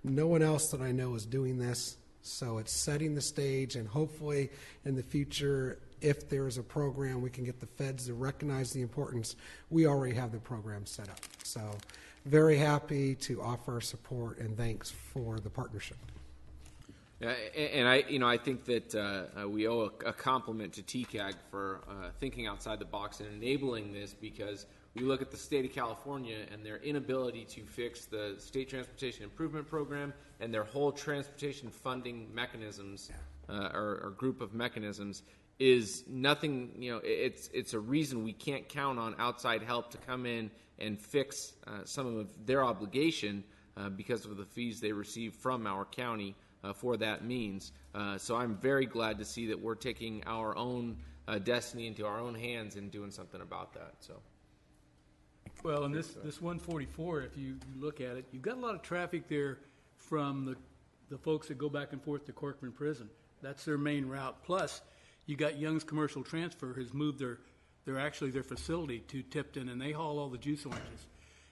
No one else that I know is doing this. So it's setting the stage, and hopefully in the future, if there is a program, we can get the feds to recognize the importance. We already have the program set up. So very happy to offer our support, and thanks for the partnership. And I think that we owe a compliment to TCAG for thinking outside the box and enabling this, because we look at the state of California and their inability to fix the State Transportation Improvement Program and their whole transportation funding mechanisms or group of mechanisms is nothing. It's a reason we can't count on outside help to come in and fix some of their obligation because of the fees they receive from our county for that means. So I'm very glad to see that we're taking our own destiny into our own hands and doing something about that. So. Well, and this 144, if you look at it, you've got a lot of traffic there from the folks that go back and forth to Corcoran Prison. That's their main route. Plus, you got Young's Commercial Transfer has moved their facility to Tipton, and they haul all the juice oranges,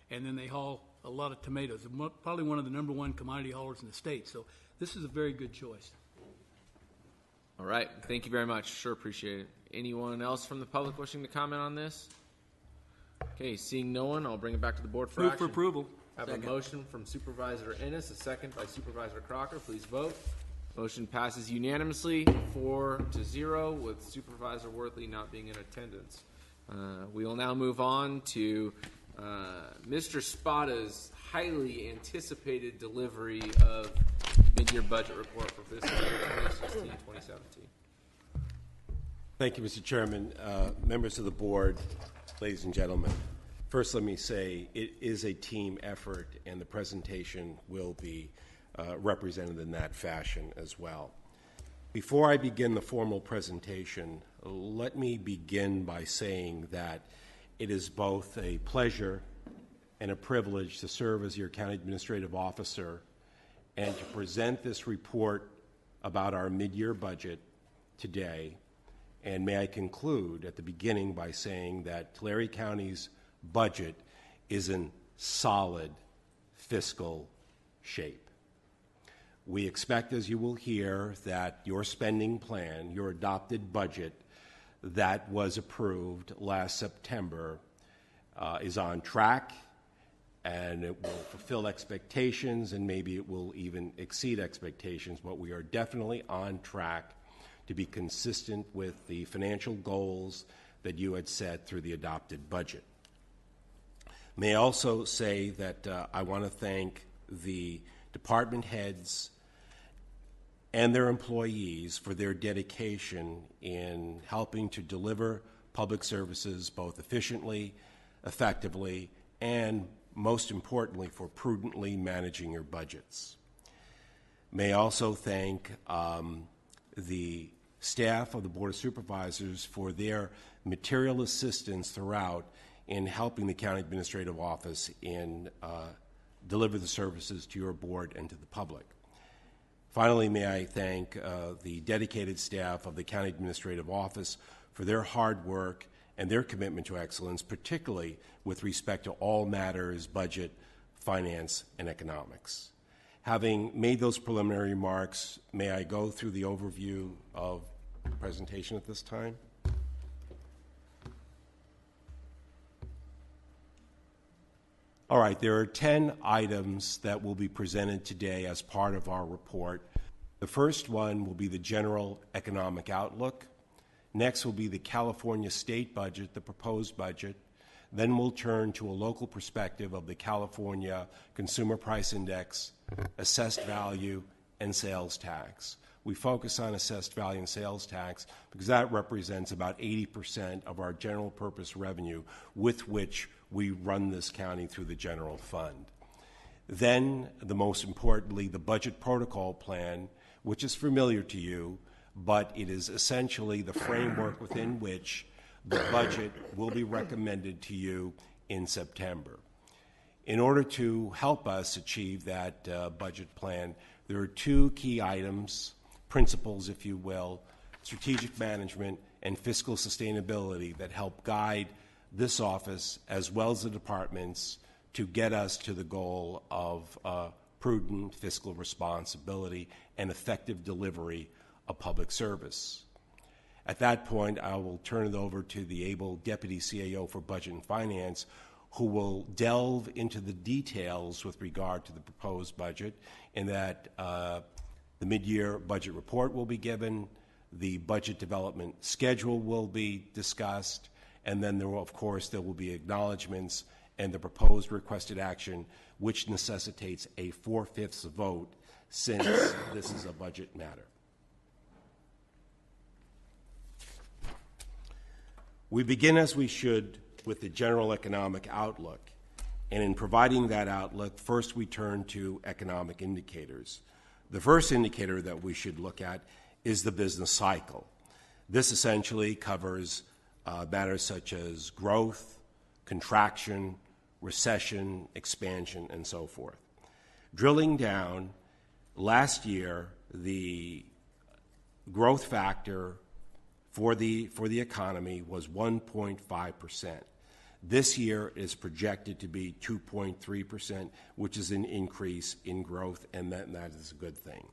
and then they haul a lot of tomatoes. Probably one of the number one commodity haulers in the state. So this is a very good choice. All right. Thank you very much. Sure appreciate it. Anyone else from the public wishing to comment on this? Okay, seeing no one, I'll bring it back to the board for Move action. for approval. I have a motion from Supervisor Ennis, a second by Supervisor Crocker. Please vote. Motion passes unanimously 4-0, with Supervisor Worthley not being in attendance. We will now move on to Mr. Spada's highly anticipated delivery of mid-year budget report for fiscal year 2016-2017. Thank you, Mr. Chairman. Members of the board, ladies and gentlemen, first let me say it is a team effort, and the presentation will be represented in that fashion as well. Before I begin the formal presentation, let me begin by saying that it is both a pleasure and a privilege to serve as your county administrative officer and to present this report about our mid-year budget today. And may I conclude at the beginning by saying that Tulare County's budget is in solid fiscal shape. We expect, as you will hear, that your spending plan, your adopted budget that was approved last September is on track, and it will fulfill expectations, and maybe it will even exceed expectations, but we are definitely on track to be consistent with the financial goals that you had set through the adopted budget. May I also say that I want to thank the department heads and their employees for their dedication in helping to deliver public services both efficiently, effectively, and most importantly, for prudently managing your budgets. May I also thank the staff of the Board of Supervisors for their material assistance throughout in helping the County Administrative Office in deliver the services to your board and to the public. Finally, may I thank the dedicated staff of the County Administrative Office for their hard work and their commitment to excellence, particularly with respect to all matters budget, finance, and economics. Having made those preliminary remarks, may I go through the overview of the presentation at this time? All right, there are 10 items that will be presented today as part of our report. The first one will be the general economic outlook. Next will be the California state budget, the proposed budget. Then we'll turn to a local perspective of the California Consumer Price Index, assessed value, and sales tax. We focus on assessed value and sales tax because that represents about 80% of our general purpose revenue with which we run this county through the general fund. Then, the most importantly, the budget protocol plan, which is familiar to you, but it is essentially the framework within which the budget will be recommended to you in September. In order to help us achieve that budget plan, there are two key items, principles, if you will, strategic management and fiscal sustainability that help guide this office as well as the departments to get us to the goal of prudent fiscal responsibility and effective delivery of public service. At that point, I will turn it over to the able Deputy CAO for Budget and Finance, who will delve into the details with regard to the proposed budget, and that the mid-year budget report will be given, the budget development schedule will be discussed, and then there will, of course, there will be acknowledgments and the proposed requested action, which necessitates a 4/5 vote since this is a budget matter. We begin, as we should, with the general economic outlook. And in providing that outlook, first we turn to economic indicators. The first indicator that we should look at is the business cycle. This essentially covers matters such as growth, contraction, recession, expansion, and so forth. Drilling down, last year, the growth factor for the economy was 1.5%. This year is projected to be 2.3%, which is an increase in growth, and that is a good thing.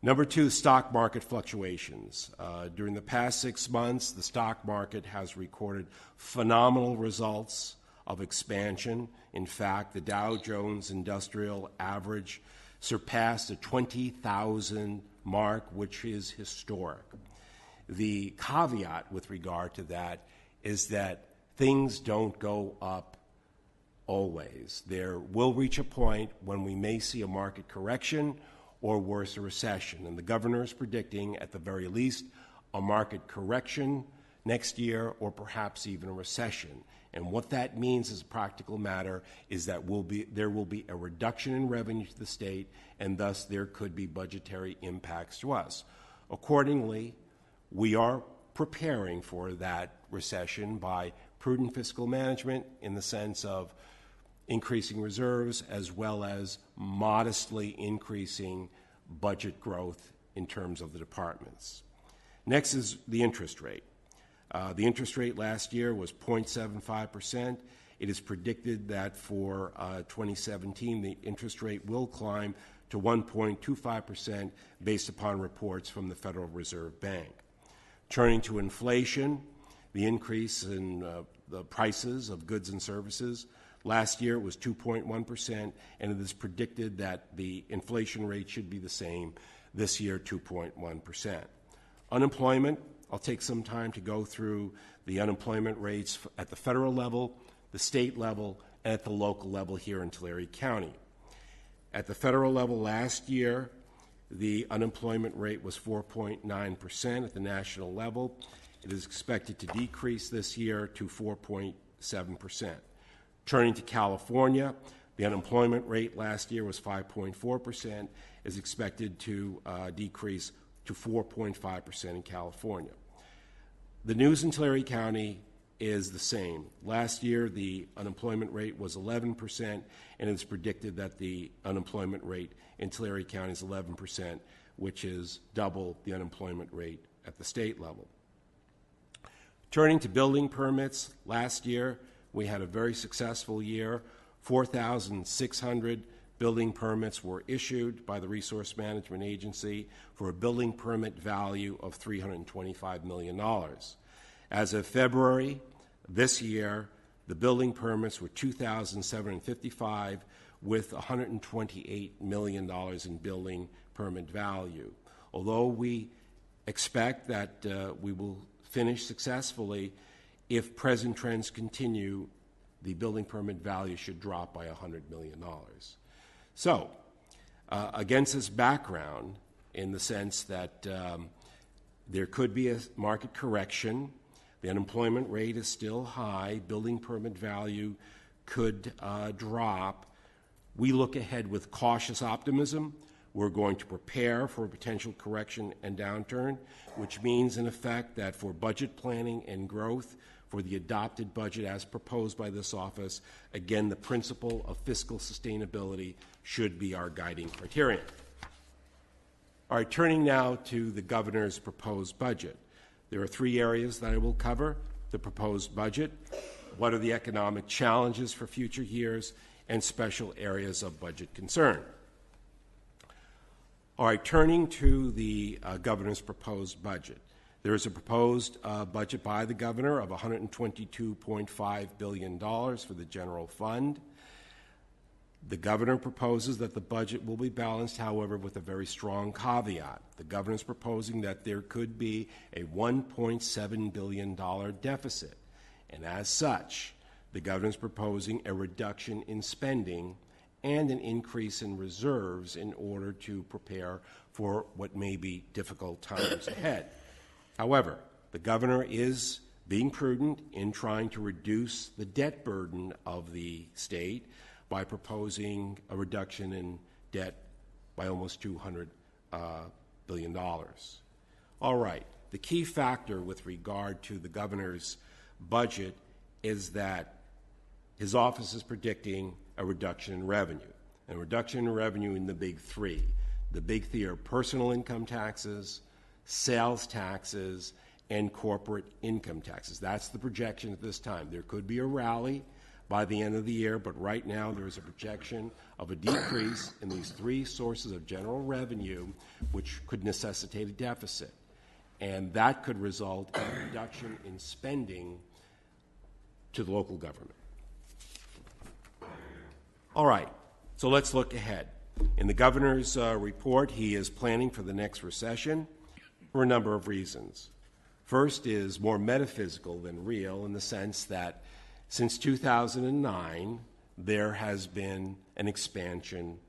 Number two, stock market fluctuations. During the past 6 months, the stock market has recorded phenomenal results of expansion. In fact, the Dow Jones Industrial Average surpassed the 20,000 mark, which is historic. The caveat with regard to that is that things don't go up always. There will reach a point when we may see a market correction or worse, a recession. And the governor is predicting, at the very least, a market correction next year or perhaps even a recession. And what that means as a practical matter is that there will be a reduction in revenue to the state, and thus there could be budgetary impacts to us. Accordingly, we are preparing for that recession by prudent fiscal management in the sense of increasing reserves as well as modestly increasing budget growth in terms of the departments. Next is the interest rate. The interest rate last year was 0.75%. It is predicted that for 2017, the interest rate will climb to 1.25% based upon reports from the Federal Reserve Bank. Turning to inflation, the increase in the prices of goods and services, last year it was 2.1%, and it is predicted that the inflation rate should be the same this year, 2.1%. Unemployment, I'll take some time to go through the unemployment rates at the federal level, the state level, and at the local level here in Tulare County. At the federal level last year, the unemployment rate was 4.9%. At the national level, it is expected to decrease this year to 4.7%. Turning to California, the unemployment rate last year was 5.4%, is expected to decrease to 4.5% in California. The news in Tulare County is the same. Last year, the unemployment rate was 11%, and it's predicted that the unemployment rate in Tulare County is 11%, which is double the unemployment rate at the state level. Turning to building permits, last year we had a very successful year. 4,600 building permits were issued by the Resource Management Agency for a building permit value of $325 million. As of February this year, the building permits were 2,755 with $128 million in building permit value. Although we expect that we will finish successfully, if present trends continue, the building permit value should drop by $100 million. So, against this background, in the sense that there could be a market correction, the unemployment rate is still high, building permit value could drop, we look ahead with cautious optimism. We're going to prepare for a potential correction and downturn, which means, in effect, that for budget planning and growth, for the adopted budget as proposed by this office, again, the principle of fiscal sustainability should be our guiding criterion. All right, turning now to the governor's proposed budget. There are three areas that I will cover: the proposed budget, what are the economic challenges for future years, and special areas of budget concern. All right, turning to the governor's proposed budget. There is a proposed budget by the governor of $122.5 billion for the general fund. The governor proposes that the budget will be balanced, however, with a very strong caveat. The governor is proposing that there could be a $1.7 billion deficit, and as such, the governor is proposing a reduction in spending and an increase in reserves in order to prepare for what may be difficult times ahead. However, the governor is being prudent in trying to reduce the debt burden of the state by proposing a reduction in debt by almost $200 billion. All right, the key factor with regard to the governor's budget is that his office is predicting a reduction in revenue, and a reduction in revenue in the big three. The big three are personal income taxes, sales taxes, and corporate income taxes. That's the projection at this time. There could be a rally by the end of the year, but right now there is a projection of a decrease in these three sources of general revenue, which could necessitate a deficit. And that could result in a reduction in spending to the local government. All right, so let's look ahead. In the governor's report, he is planning for the next recession for a number of reasons. First is more metaphysical than real, in the sense that since 2009, there has been an expansion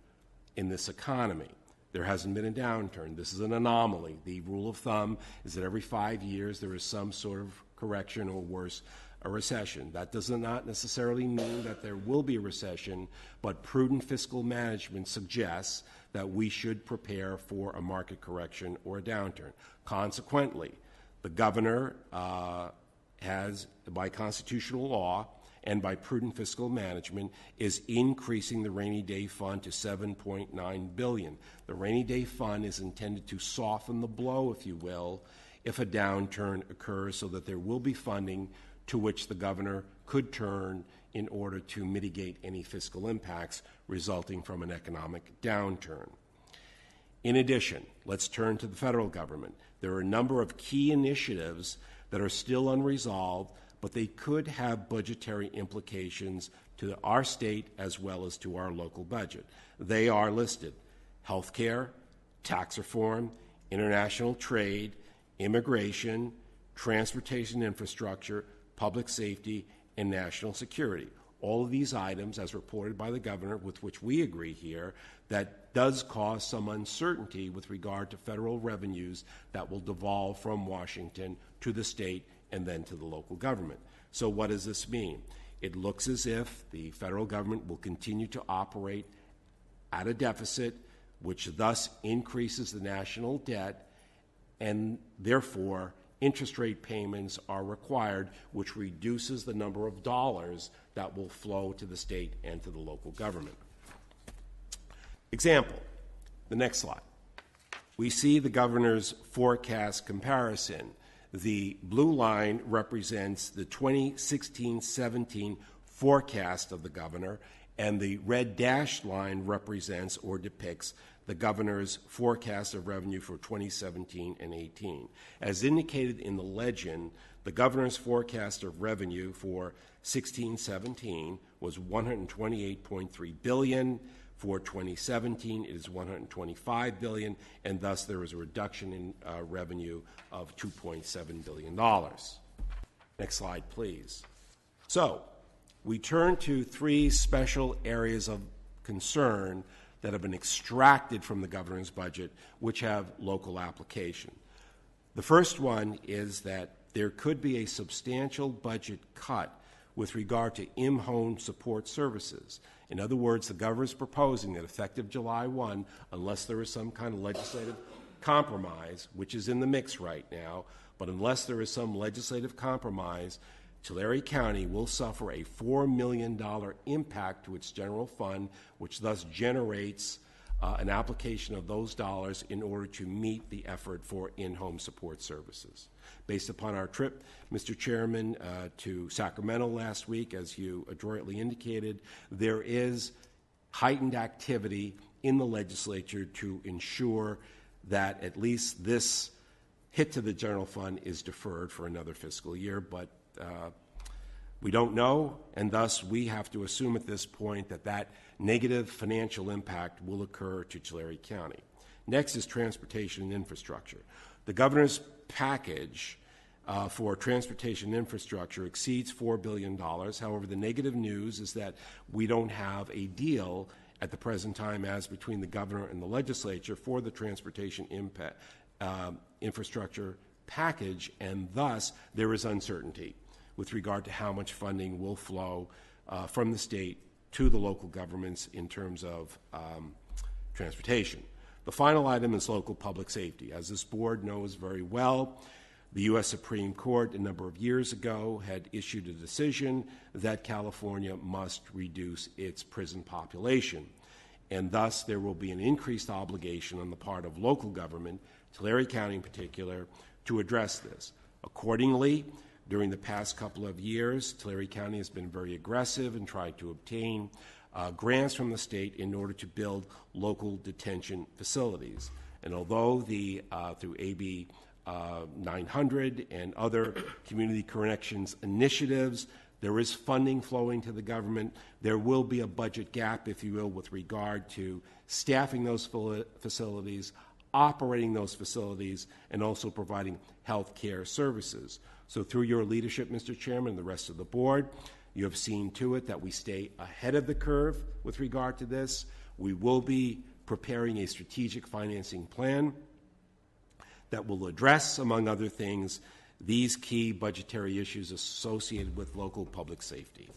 in this economy. There hasn't been a downturn. This is an anomaly. The rule of thumb is that every 5 years there is some sort of correction, or worse, a recession. That does not necessarily mean that there will be a recession, but prudent fiscal management suggests that we should prepare for a market correction or a downturn. Consequently, the governor has, by constitutional law and by prudent fiscal management, is increasing the rainy day fund to $7.9 billion. The rainy day fund is intended to soften the blow, if you will, if a downturn occurs, so that there will be funding to which the governor could turn in order to mitigate any fiscal impacts resulting from an economic downturn. In addition, let's turn to the federal government. There are a number of key initiatives that are still unresolved, but they could have budgetary implications to our state as well as to our local budget. They are listed: health care, tax reform, international trade, immigration, transportation infrastructure, public safety, and national security. All of these items, as reported by the governor, with which we agree here, that does cause some uncertainty with regard to federal revenues that will devolve from Washington to the state and then to the local government. So what does this mean? It looks as if the federal government will continue to operate at a deficit, which thus increases the national debt and therefore interest rate payments are required, which reduces the number of dollars that will flow to the state and to the local government. Example, the next slide. We see the governor's forecast comparison. The blue line represents the 2016-17 forecast of the governor, and the red dashed line represents or depicts the governor's forecast of revenue for 2017 and 18. As indicated in the legend, the governor's forecast of revenue for 16-17 was $128.3 billion. For 2017, it is $125 billion, and thus there is a reduction in revenue of $2.7 billion. Next slide, please. So, we turn to three special areas of concern that have been extracted from the governor's budget, which have local application. The first one is that there could be a substantial budget cut with regard to in-home support services. In other words, the governor is proposing that effective July 1, unless there is some kind of legislative compromise, which is in the mix right now, but unless there is some legislative compromise, Tulare County will suffer a $4 million impact to its general fund, which thus generates an application of those dollars in order to meet the effort for in-home support services. Based upon our trip, Mr. Chairman, to Sacramento last week, as you adroitly indicated, there is heightened activity in the legislature to ensure that at least this hit to the general fund is deferred for another fiscal year, but we don't know, and thus we have to assume at this point that that negative financial impact will occur to Tulare County. Next is transportation and infrastructure. The governor's package for transportation infrastructure exceeds $4 billion. However, the negative news is that we don't have a deal at the present time as between the governor and the legislature for the transportation infrastructure package, and thus there is uncertainty with regard to how much funding will flow from the state to the local governments in terms of transportation. The final item is local public safety. As this board knows very well, the U.S. Supreme Court a number of years ago had issued a decision that California must reduce its prison population, and thus there will be an increased obligation on the part of local government, Tulare County in particular, to address this. Accordingly, during the past couple of years, Tulare County has been very aggressive in trying to obtain grants from the state in order to build local detention facilities. And although through AB 900 and other community corrections initiatives, there is funding flowing to the government, there will be a budget gap, if you will, with regard to staffing those facilities, operating those facilities, and also providing health care services. So through your leadership, Mr. Chairman, and the rest of the board, you have seen to it that we stay ahead of the curve with regard to this. We will be preparing a strategic financing plan that will address, among other things, these key budgetary issues associated with local public safety.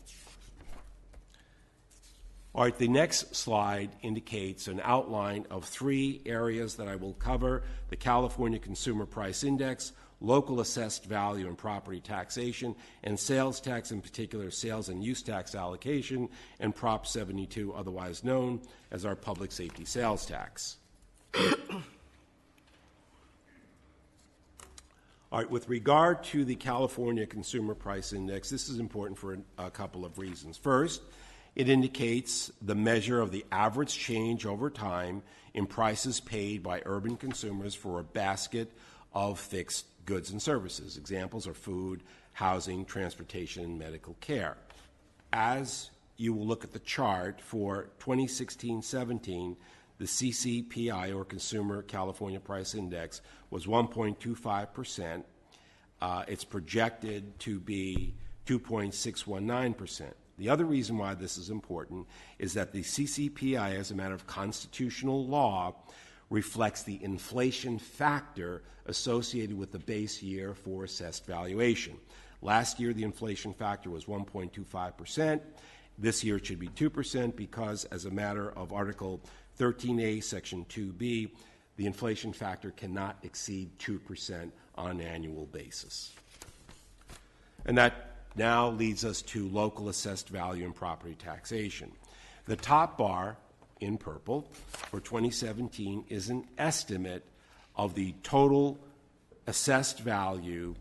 All right, the next slide indicates an outline of three areas that I will cover: the California Consumer Price Index, local assessed value and property taxation, and sales tax, in particular sales and use tax allocation, and Prop 72, otherwise known as our public safety sales tax. All right, with regard to the California Consumer Price Index, this is important for a couple of reasons. First, it indicates the measure of the average change over time in prices paid by urban consumers for a basket of fixed goods and services. Examples are food, housing, transportation, and medical care. As you will look at the chart for 2016-17, the CCPI, or Consumer California Price Index, was 1.25%. It's projected to be 2.619%. The other reason why this is important is that the CCPI, as a matter of constitutional law, reflects the inflation factor associated with the base year for assessed valuation. Last year, the inflation factor was 1.25%. This year, it should be 2% because, as a matter of Article 13A, Section 2B, the inflation factor cannot exceed 2% on an annual basis. And that now leads us to local assessed value and property taxation. The top bar in purple for 2017 is an estimate of the total assessed value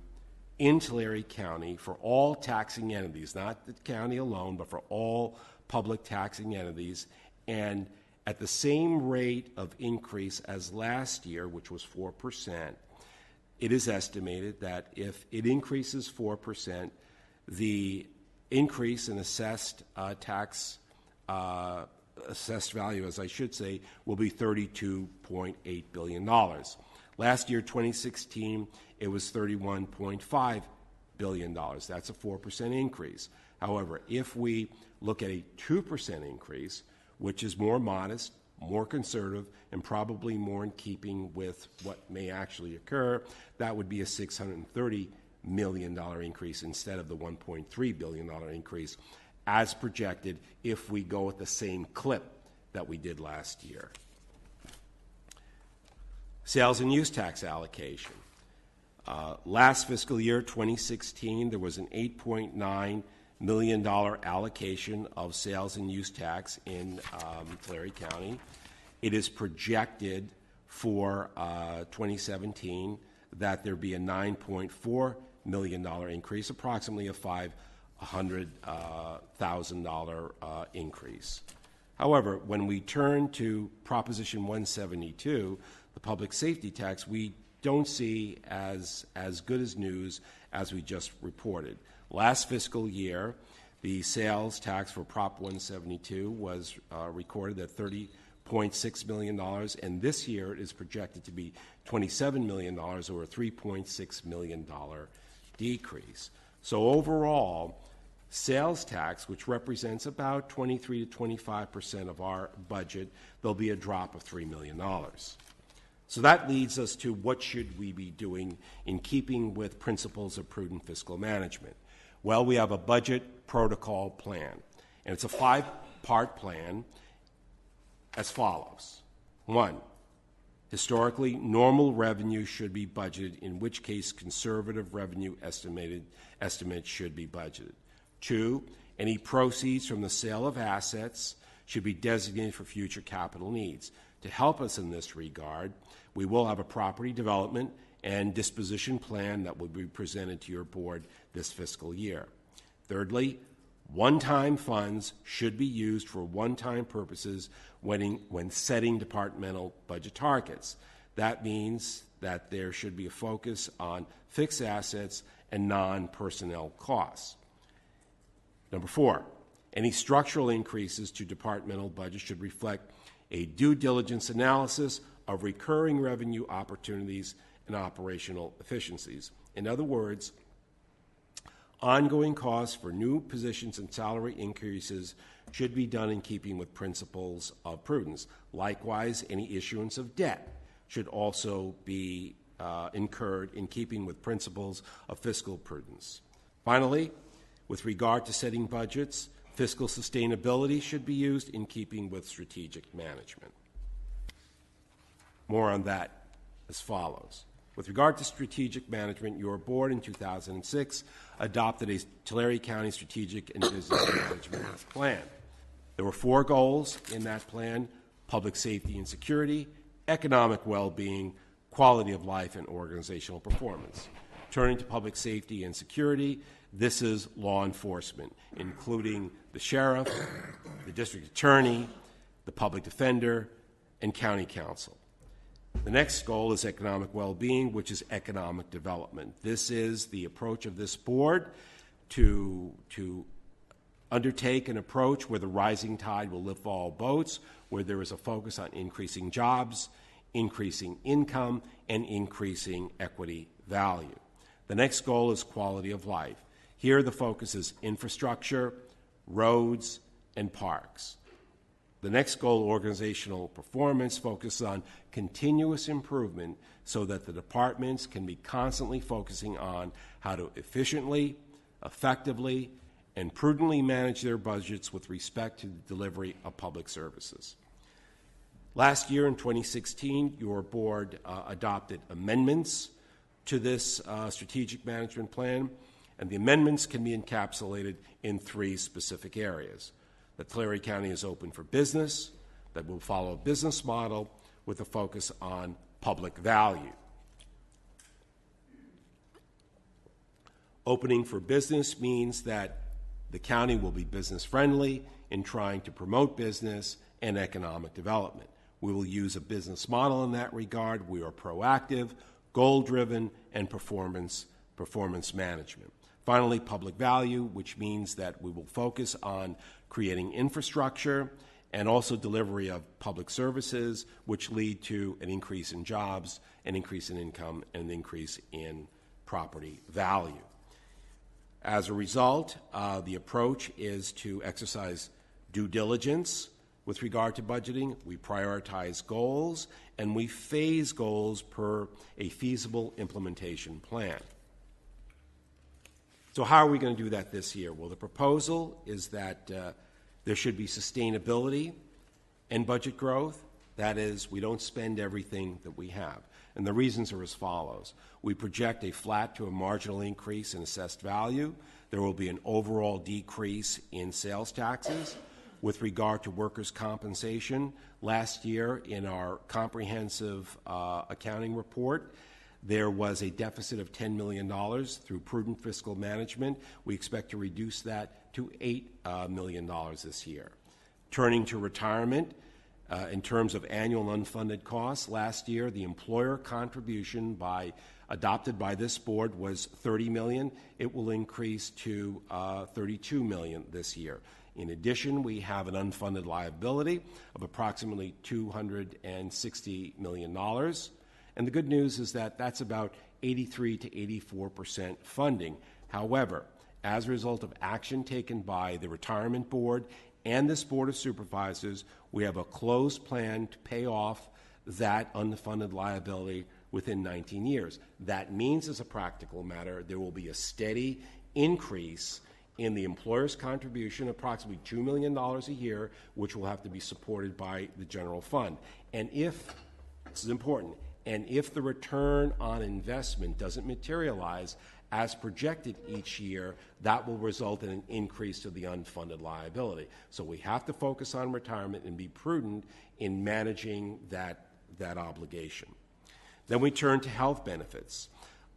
in Tulare County for all taxing entities, not the county alone, but for all public taxing entities, and at the same rate of increase as last year, which was 4%, it is estimated that if it increases 4%, the increase in assessed assessed value, as I should say, will be $32.8 billion. Last year, 2016, it was $31.5 billion. That's a 4% increase. However, if we look at a 2% increase, which is more modest, more conservative, and probably more in keeping with what may actually occur, that would be a $630 million increase instead of the $1.3 billion increase as projected if we go at the same clip that we did last year. Sales and use tax allocation. Last fiscal year, 2016, there was an $8.9 million allocation of sales and use tax in Tulare County. It is projected for 2017 that there be a $9.4 million increase, approximately a $500,000 increase. However, when we turn to Proposition 172, the public safety tax, we don't see as good as news as we just reported. Last fiscal year, the sales tax for Prop 172 was recorded at $30.6 million, and this year it is projected to be $27 million, or a $3.6 million decrease. So overall, sales tax, which represents about 23 to 25% of our budget, there'll be a drop of $3 million. So that leads us to what should we be doing in keeping with principles of prudent fiscal management. Well, we have a budget protocol plan, and it's a 5-part plan as follows. 1, historically, normal revenue should be budgeted, in which case conservative revenue estimates should be budgeted. 2, any proceeds from the sale of assets should be designated for future capital needs. To help us in this regard, we will have a property development and disposition plan that will be presented to your board this fiscal year. Thirdly, one-time funds should be used for one-time purposes when setting departmental budget targets. That means that there should be a focus on fixed assets and non-personnel costs. Number 4, any structural increases to departmental budget should reflect a due diligence analysis of recurring revenue opportunities and operational efficiencies. In other words, ongoing costs for new positions and salary increases should be done in keeping with principles of prudence. Likewise, any issuance of debt should also be incurred in keeping with principles of fiscal prudence. Finally, with regard to setting budgets, fiscal sustainability should be used in keeping with strategic management. More on that as follows. With regard to strategic management, your board in 2006 adopted a Tulare County Strategic and Business Management Plan. There were 4 goals in that plan: public safety and security, economic well-being, quality of life, and organizational performance. Turning to public safety and security, this is law enforcement, including the sheriff, the district attorney, the public defender, and county council. The next goal is economic well-being, which is economic development. This is the approach of this board to undertake an approach where the rising tide will lift all boats, where there is a focus on increasing jobs, increasing income, and increasing equity value. The next goal is quality of life. Here the focus is infrastructure, roads, and parks. The next goal, organizational performance, focuses on continuous improvement so that the departments can be constantly focusing on how to efficiently, effectively, and prudently manage their budgets with respect to the delivery of public services. Last year in 2016, your board adopted amendments to this strategic management plan, and the amendments can be encapsulated in 3 specific areas. That Tulare County is open for business, that will follow a business model with a focus on public value. Opening for business means that the county will be business friendly in trying to promote business and economic development. We will use a business model in that regard. We are proactive, goal-driven, and performance management. Finally, public value, which means that we will focus on creating infrastructure and also delivery of public services, which lead to an increase in jobs, an increase in income, and an increase in property value. As a result, the approach is to exercise due diligence with regard to budgeting. We prioritize goals, and we phase goals per a feasible implementation plan. So how are we going to do that this year? Well, the proposal is that there should be sustainability and budget growth. That is, we don't spend everything that we have. And the reasons are as follows. We project a flat to a marginal increase in assessed value. There will be an overall decrease in sales taxes. With regard to workers' compensation, last year in our comprehensive accounting report, there was a deficit of $10 million through prudent fiscal management. We expect to reduce that to $8 million this year. Turning to retirement, in terms of annual unfunded costs, last year the employer contribution adopted by this board was $30 million. It will increase to $32 million this year. In addition, we have an unfunded liability of approximately $260 million. And the good news is that that's about 83 to 84% funding. However, as a result of action taken by the Retirement Board and this Board of Supervisors, we have a closed plan to pay off that unfunded liability within 19 years. That means, as a practical matter, there will be a steady increase in the employer's contribution, approximately $2 million a year, which will have to be supported by the general fund. And if, this is important, and if the return on investment doesn't materialize as projected each year, that will result in an increase to the unfunded liability. So we have to focus on retirement and be prudent in managing that obligation. Then we turn to health benefits.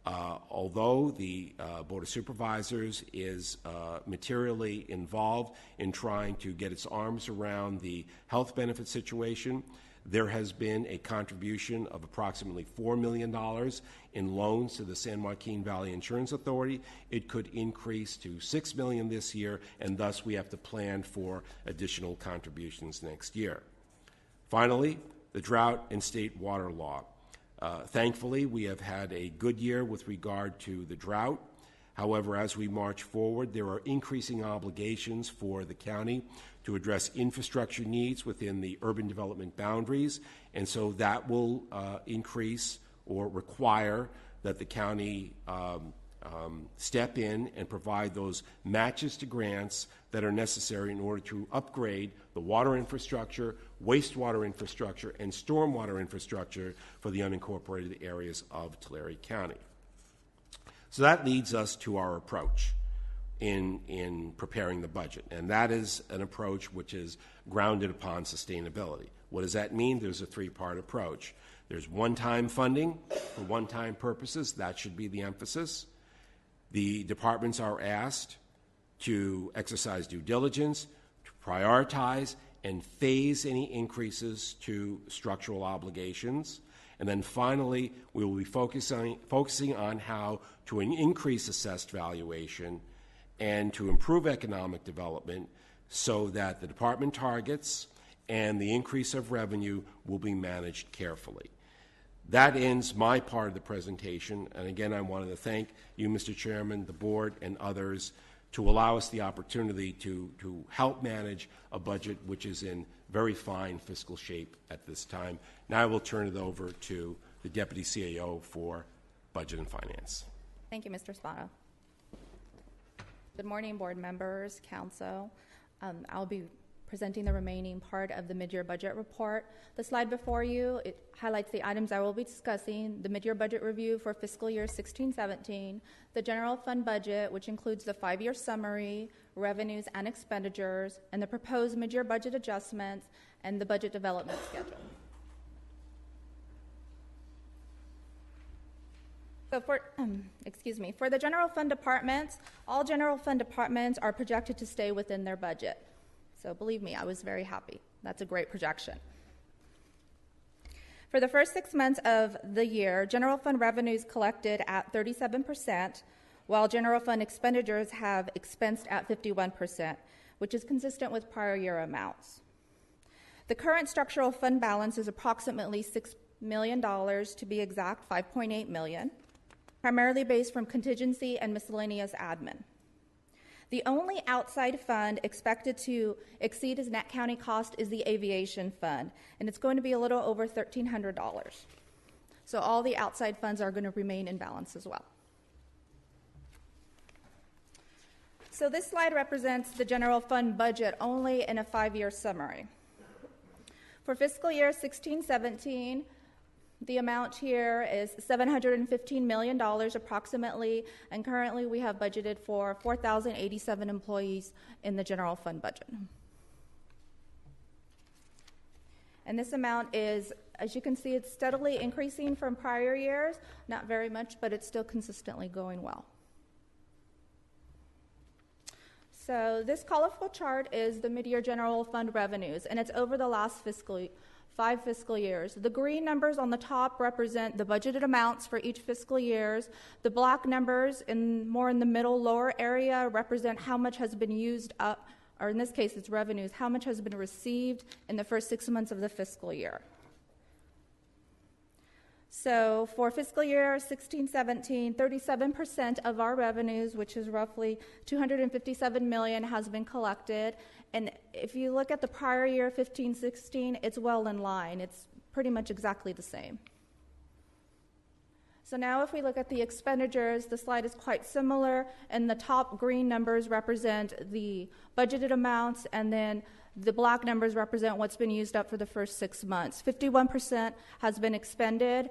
Although the Board of Supervisors is materially involved in trying to get its arms around the health benefit situation, there has been a contribution of approximately $4 million in loans to the San Joaquin Valley Insurance Authority. It could increase to $6 million this year, and thus we have to plan for additional contributions next year. Finally, the drought and state water law. Thankfully, we have had a good year with regard to the drought. However, as we march forward, there are increasing obligations for the county to address infrastructure needs within the urban development boundaries, and so that will increase or require that the county step in and provide those matches to grants that are necessary in order to upgrade the water infrastructure, wastewater infrastructure, and stormwater infrastructure for the unincorporated areas of Tulare County. So that leads us to our approach in preparing the budget, and that is an approach which is grounded upon sustainability. What does that mean? There's a 3-part approach. There's one-time funding for one-time purposes. That should be the emphasis. The departments are asked to exercise due diligence, to prioritize, and phase any increases to structural obligations. And then finally, we will be focusing on how to increase assessed valuation and to improve economic development so that the department targets and the increase of revenue will be managed carefully. That ends my part of the presentation. And again, I wanted to thank you, Mr. Chairman, the board, and others to allow us the opportunity to help manage a budget which is in very fine fiscal shape at this time. Now I will turn it over to the Deputy CAO for Budget and Finance. Thank you, Mr. Spada. Good morning, board members, council. I'll be presenting the remaining part of the mid-year budget report. The slide before you, it highlights the items I will be discussing: the mid-year budget review for fiscal year 16-17, the general fund budget, which includes the 5-year summary, revenues and expenditures, and the proposed mid-year budget adjustments, and the budget development schedule. So for the general fund departments, all general fund departments are projected to stay within their budget. So believe me, I was very happy. That's a great projection. For the first 6 months of the year, general fund revenues collected at 37%, while general fund expenditures have expensed at 51%, which is consistent with prior year amounts. The current structural fund balance is approximately $6 million, to be exact, $5.8 million, primarily based from contingency and miscellaneous admin. The only outside fund expected to exceed its net county cost is the aviation fund, and it's going to be a little over $1,300. So all the outside funds are going to remain in balance as well. So this slide represents the general fund budget only in a 5-year summary. For fiscal year 16-17, the amount here is $715 million approximately, and currently we have budgeted for 4,087 employees in the general fund budget. And this amount is, as you can see, it's steadily increasing from prior years, not very much, but it's still consistently going well. So this colorful chart is the mid-year general fund revenues, and it's over the last 5 fiscal years. The green numbers on the top represent the budgeted amounts for each fiscal years. The black numbers more in the middle lower area represent how much has been used up, or in this case it's revenues, how much has been received in the first 6 months of the fiscal year. So for fiscal year 16-17, 37% of our revenues, which is roughly $257 million, has been collected. And if you look at the prior year, 15-16, it's well in line. It's pretty much exactly the same. So now if we look at the expenditures, the slide is quite similar, and the top green numbers represent the budgeted amounts, and then the black numbers represent what's been used up for the first 6 months. 51% has been expended,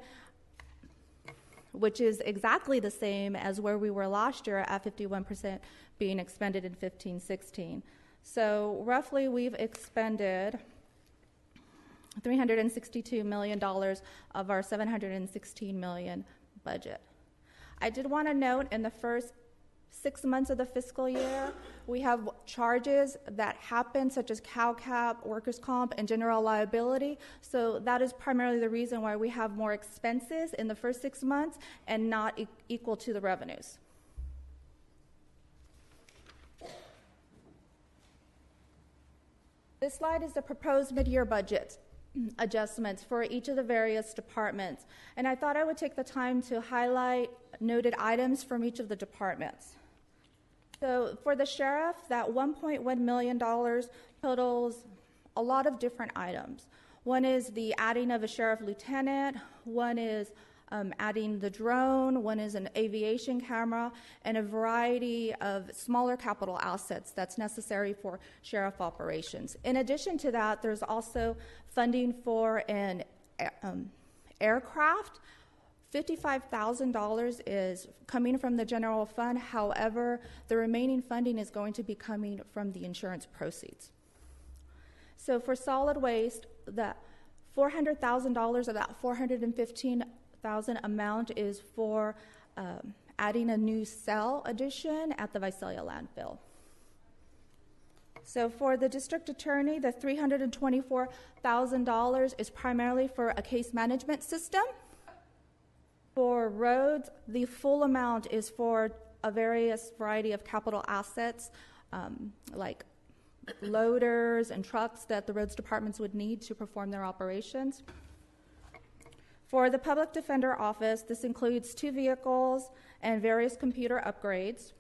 which is exactly the same as where we were last year at 51% being expended in 15-16. So roughly we've expended $362 million of our $716 million budget. I did want to note in the first 6 months of the fiscal year, we have charges that happen, such as CalCap, workers' comp, and general liability. So that is primarily the reason why we have more expenses in the first 6 months and not equal to the revenues. This slide is the proposed mid-year budget adjustments for each of the various departments. And I thought I would take the time to highlight noted items from each of the departments. So for the sheriff, that $1.1 million totals a lot of different items. One is the adding of a sheriff lieutenant, one is adding the drone, one is an aviation camera, and a variety of smaller capital assets that's necessary for sheriff operations. In addition to that, there's also funding for an aircraft. $55,000 is coming from the general fund. However, the remaining funding is going to be coming from the insurance proceeds. So for solid waste, the $400,000 of that $415,000 amount is for adding a new cell addition at the Visalia landfill. So for the district attorney, the $324,000 is primarily for a case management system. For roads, the full amount is for a variety of capital assets, like loaders and trucks that the roads departments would need to perform their operations. For the public defender office, this includes 2 vehicles and various computer upgrades.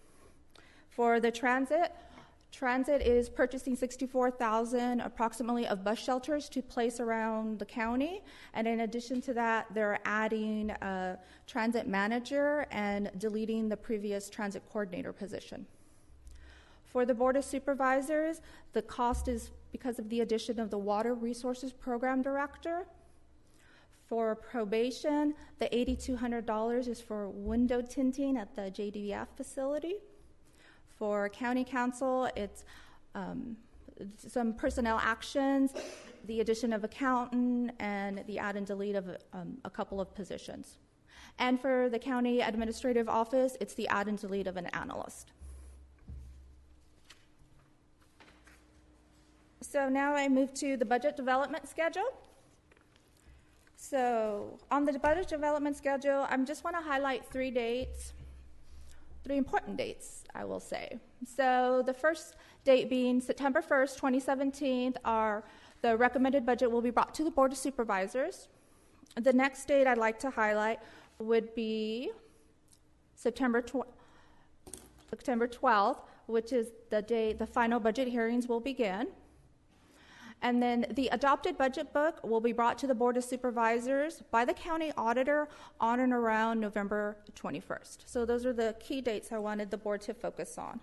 For the transit is purchasing $64,000 approximately of bus shelters to place around the county, and in addition to that, they're adding a transit manager and deleting the previous transit coordinator position. For the Board of Supervisors, the cost is because of the addition of the Water Resources Program Director. For probation, the $8,200 is for window tinting at the JDF facility. For County Council, it's some personnel actions, the addition of accountant, and the add and delete of a couple of positions. And for the County Administrative Office, it's the add and delete of an analyst. So now I move to the budget development schedule. So on the budget development schedule, I just want to highlight three important dates, I will say. So the first date being September 1st, 2017, the recommended budget will be brought to the Board of Supervisors. The next date I'd like to highlight would be September 12th, which is the day the final budget hearings will begin. And then the adopted budget book will be brought to the Board of Supervisors by the county auditor on and around November 21st. So those are the key dates I wanted the board to focus on.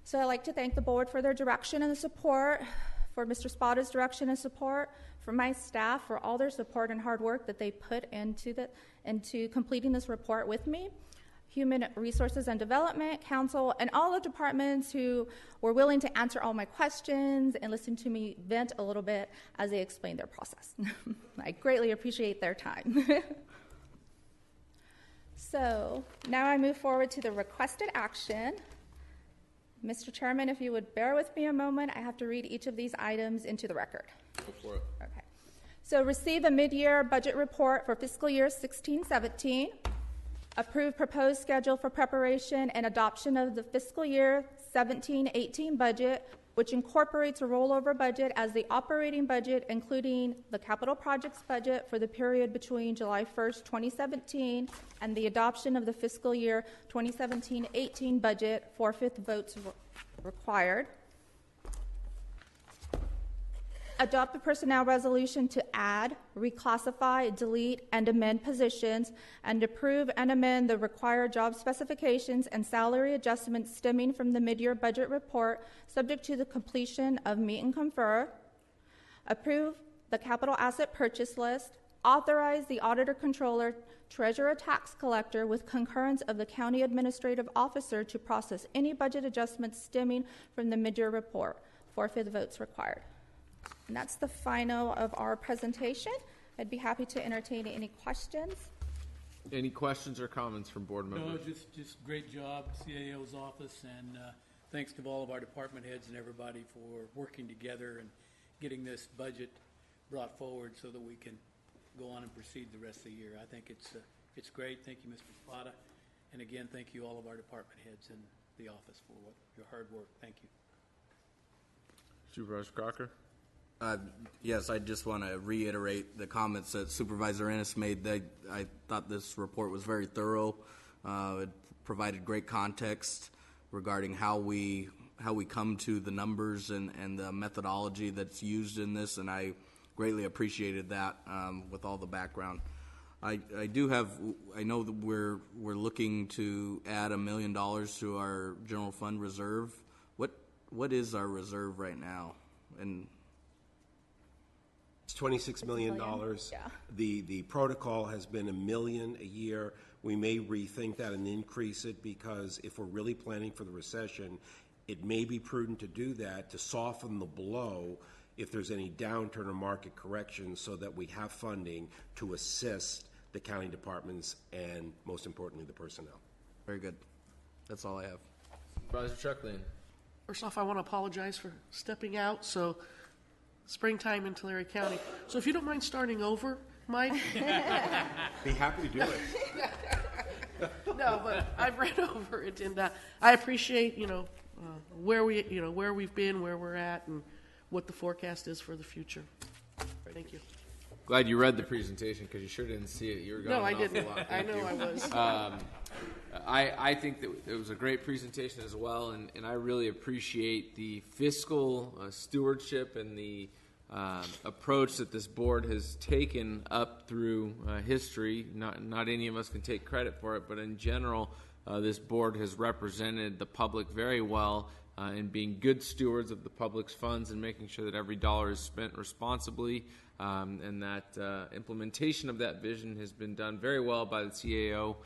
So I'd like to thank the board for their direction and the support, for Mr. Spada's direction and support, for my staff for all their support and hard work that they put into completing this report with me. Human Resources and Development, Council, and all the departments who were willing to answer all my questions and listen to me vent a little bit as they explained their process. I greatly appreciate their time. So now I move forward to the requested action. Mr. Chairman, if you would bear with me a moment, I have to read each of these items into the record. Go for it. Okay. So receive a mid-year budget report for fiscal year 16-17. Approve proposed schedule for preparation and adoption of the fiscal year 17-18 budget, which incorporates a rollover budget as the operating budget, including the capital projects budget for the period between July 1st, 2017 and the adoption of the fiscal year 2017-18 budget. 4/5 votes required. Adopt the personnel resolution to add, reclassify, delete, and amend positions, and approve and amend the required job specifications and salary adjustments stemming from the mid-year budget report, subject to the completion of meet and confer. Approve the capital asset purchase list. Authorize the auditor controller, treasurer, tax collector, with concurrence of the county administrative officer to process any budget adjustments stemming from the mid-year report. 4/5 votes required. And that's the final of our presentation. I'd be happy to entertain any questions. Any questions or comments from board members? No, just great job, CAO's office, and thanks to all of our department heads and everybody for working together and getting this budget brought forward so that we can go on and proceed the rest of the year. I think it's great. Thank you, Mr. Spada. And again, thank you all of our department heads and the office for your hard work. Thank you. Supervisor Crocker? Yes, I just want to reiterate the comments that Supervisor Ennis made. I thought this report was very thorough. It provided great context regarding how we come to the numbers and the methodology that's used in this, and I greatly appreciated that with all the background. I know that we're looking to add $1 million to our general fund reserve. What is our reserve right now? And it's $26 million. Yeah. The protocol has been $1 million a year. We may rethink that and increase it, because if we're really planning for the recession, it may be prudent to do that to soften the blow if there's any downturn or market correction, so that we have funding to assist the county departments and, most importantly, the personnel. Very good. That's all I have. Supervisor Chucklin. First off, I want to apologize for stepping out. So, springtime in Tulare County. So if you don't mind starting over, Mike. Be happy to do it. No, but I've read over it, and I appreciate where we've been, where we're at, and what the forecast is for the future. Thank you. Glad you read the presentation, because you sure didn't see it. You were gone. No, I an awful didn't. lot. I know I was. I think that it was a great presentation as well, and I really appreciate the fiscal stewardship and the approach that this board has taken up through history. Not any of us can take credit for it, but in general, this board has represented the public very well in being good stewards of the public's funds and making sure that every dollar is spent responsibly, and that implementation of that vision has been done very well by the CAO,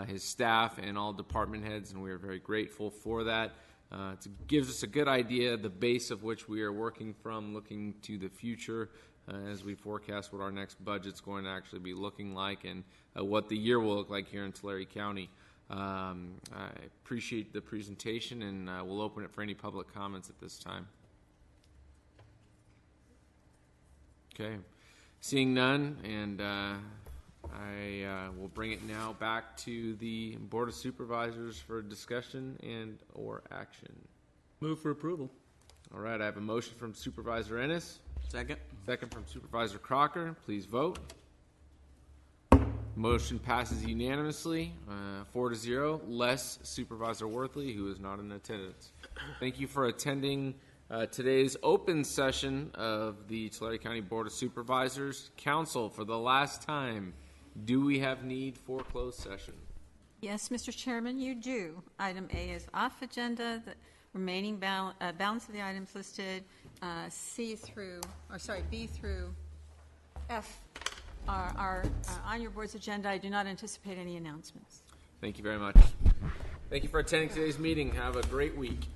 his staff, and all department heads, and we are very grateful for that. It gives us a good idea of the base of which we are working from, looking to the future as we forecast what our next budget's going to actually be looking like and what the year will look like here in Tulare County. I appreciate the presentation, and we'll open it for any public comments at this time. Okay. Seeing none, and I will bring it now back to the Board of Supervisors for discussion and or action. Move for approval. All right, I have a motion from Supervisor Ennis. Second. Second from Supervisor Crocker. Please vote. Motion passes unanimously, 4-0, less Supervisor Worthley, who is not in attendance. Thank you for attending today's open session of the Tulare County Board of Supervisors. Council, for the last time, do we have need for closed session? Yes, Mr. Chairman, you do. Item A is off agenda. The remaining balance of the items listed, B through F, are on your board's agenda. I do not anticipate any announcements. Thank you very much. Thank you for attending today's meeting. Have a great week.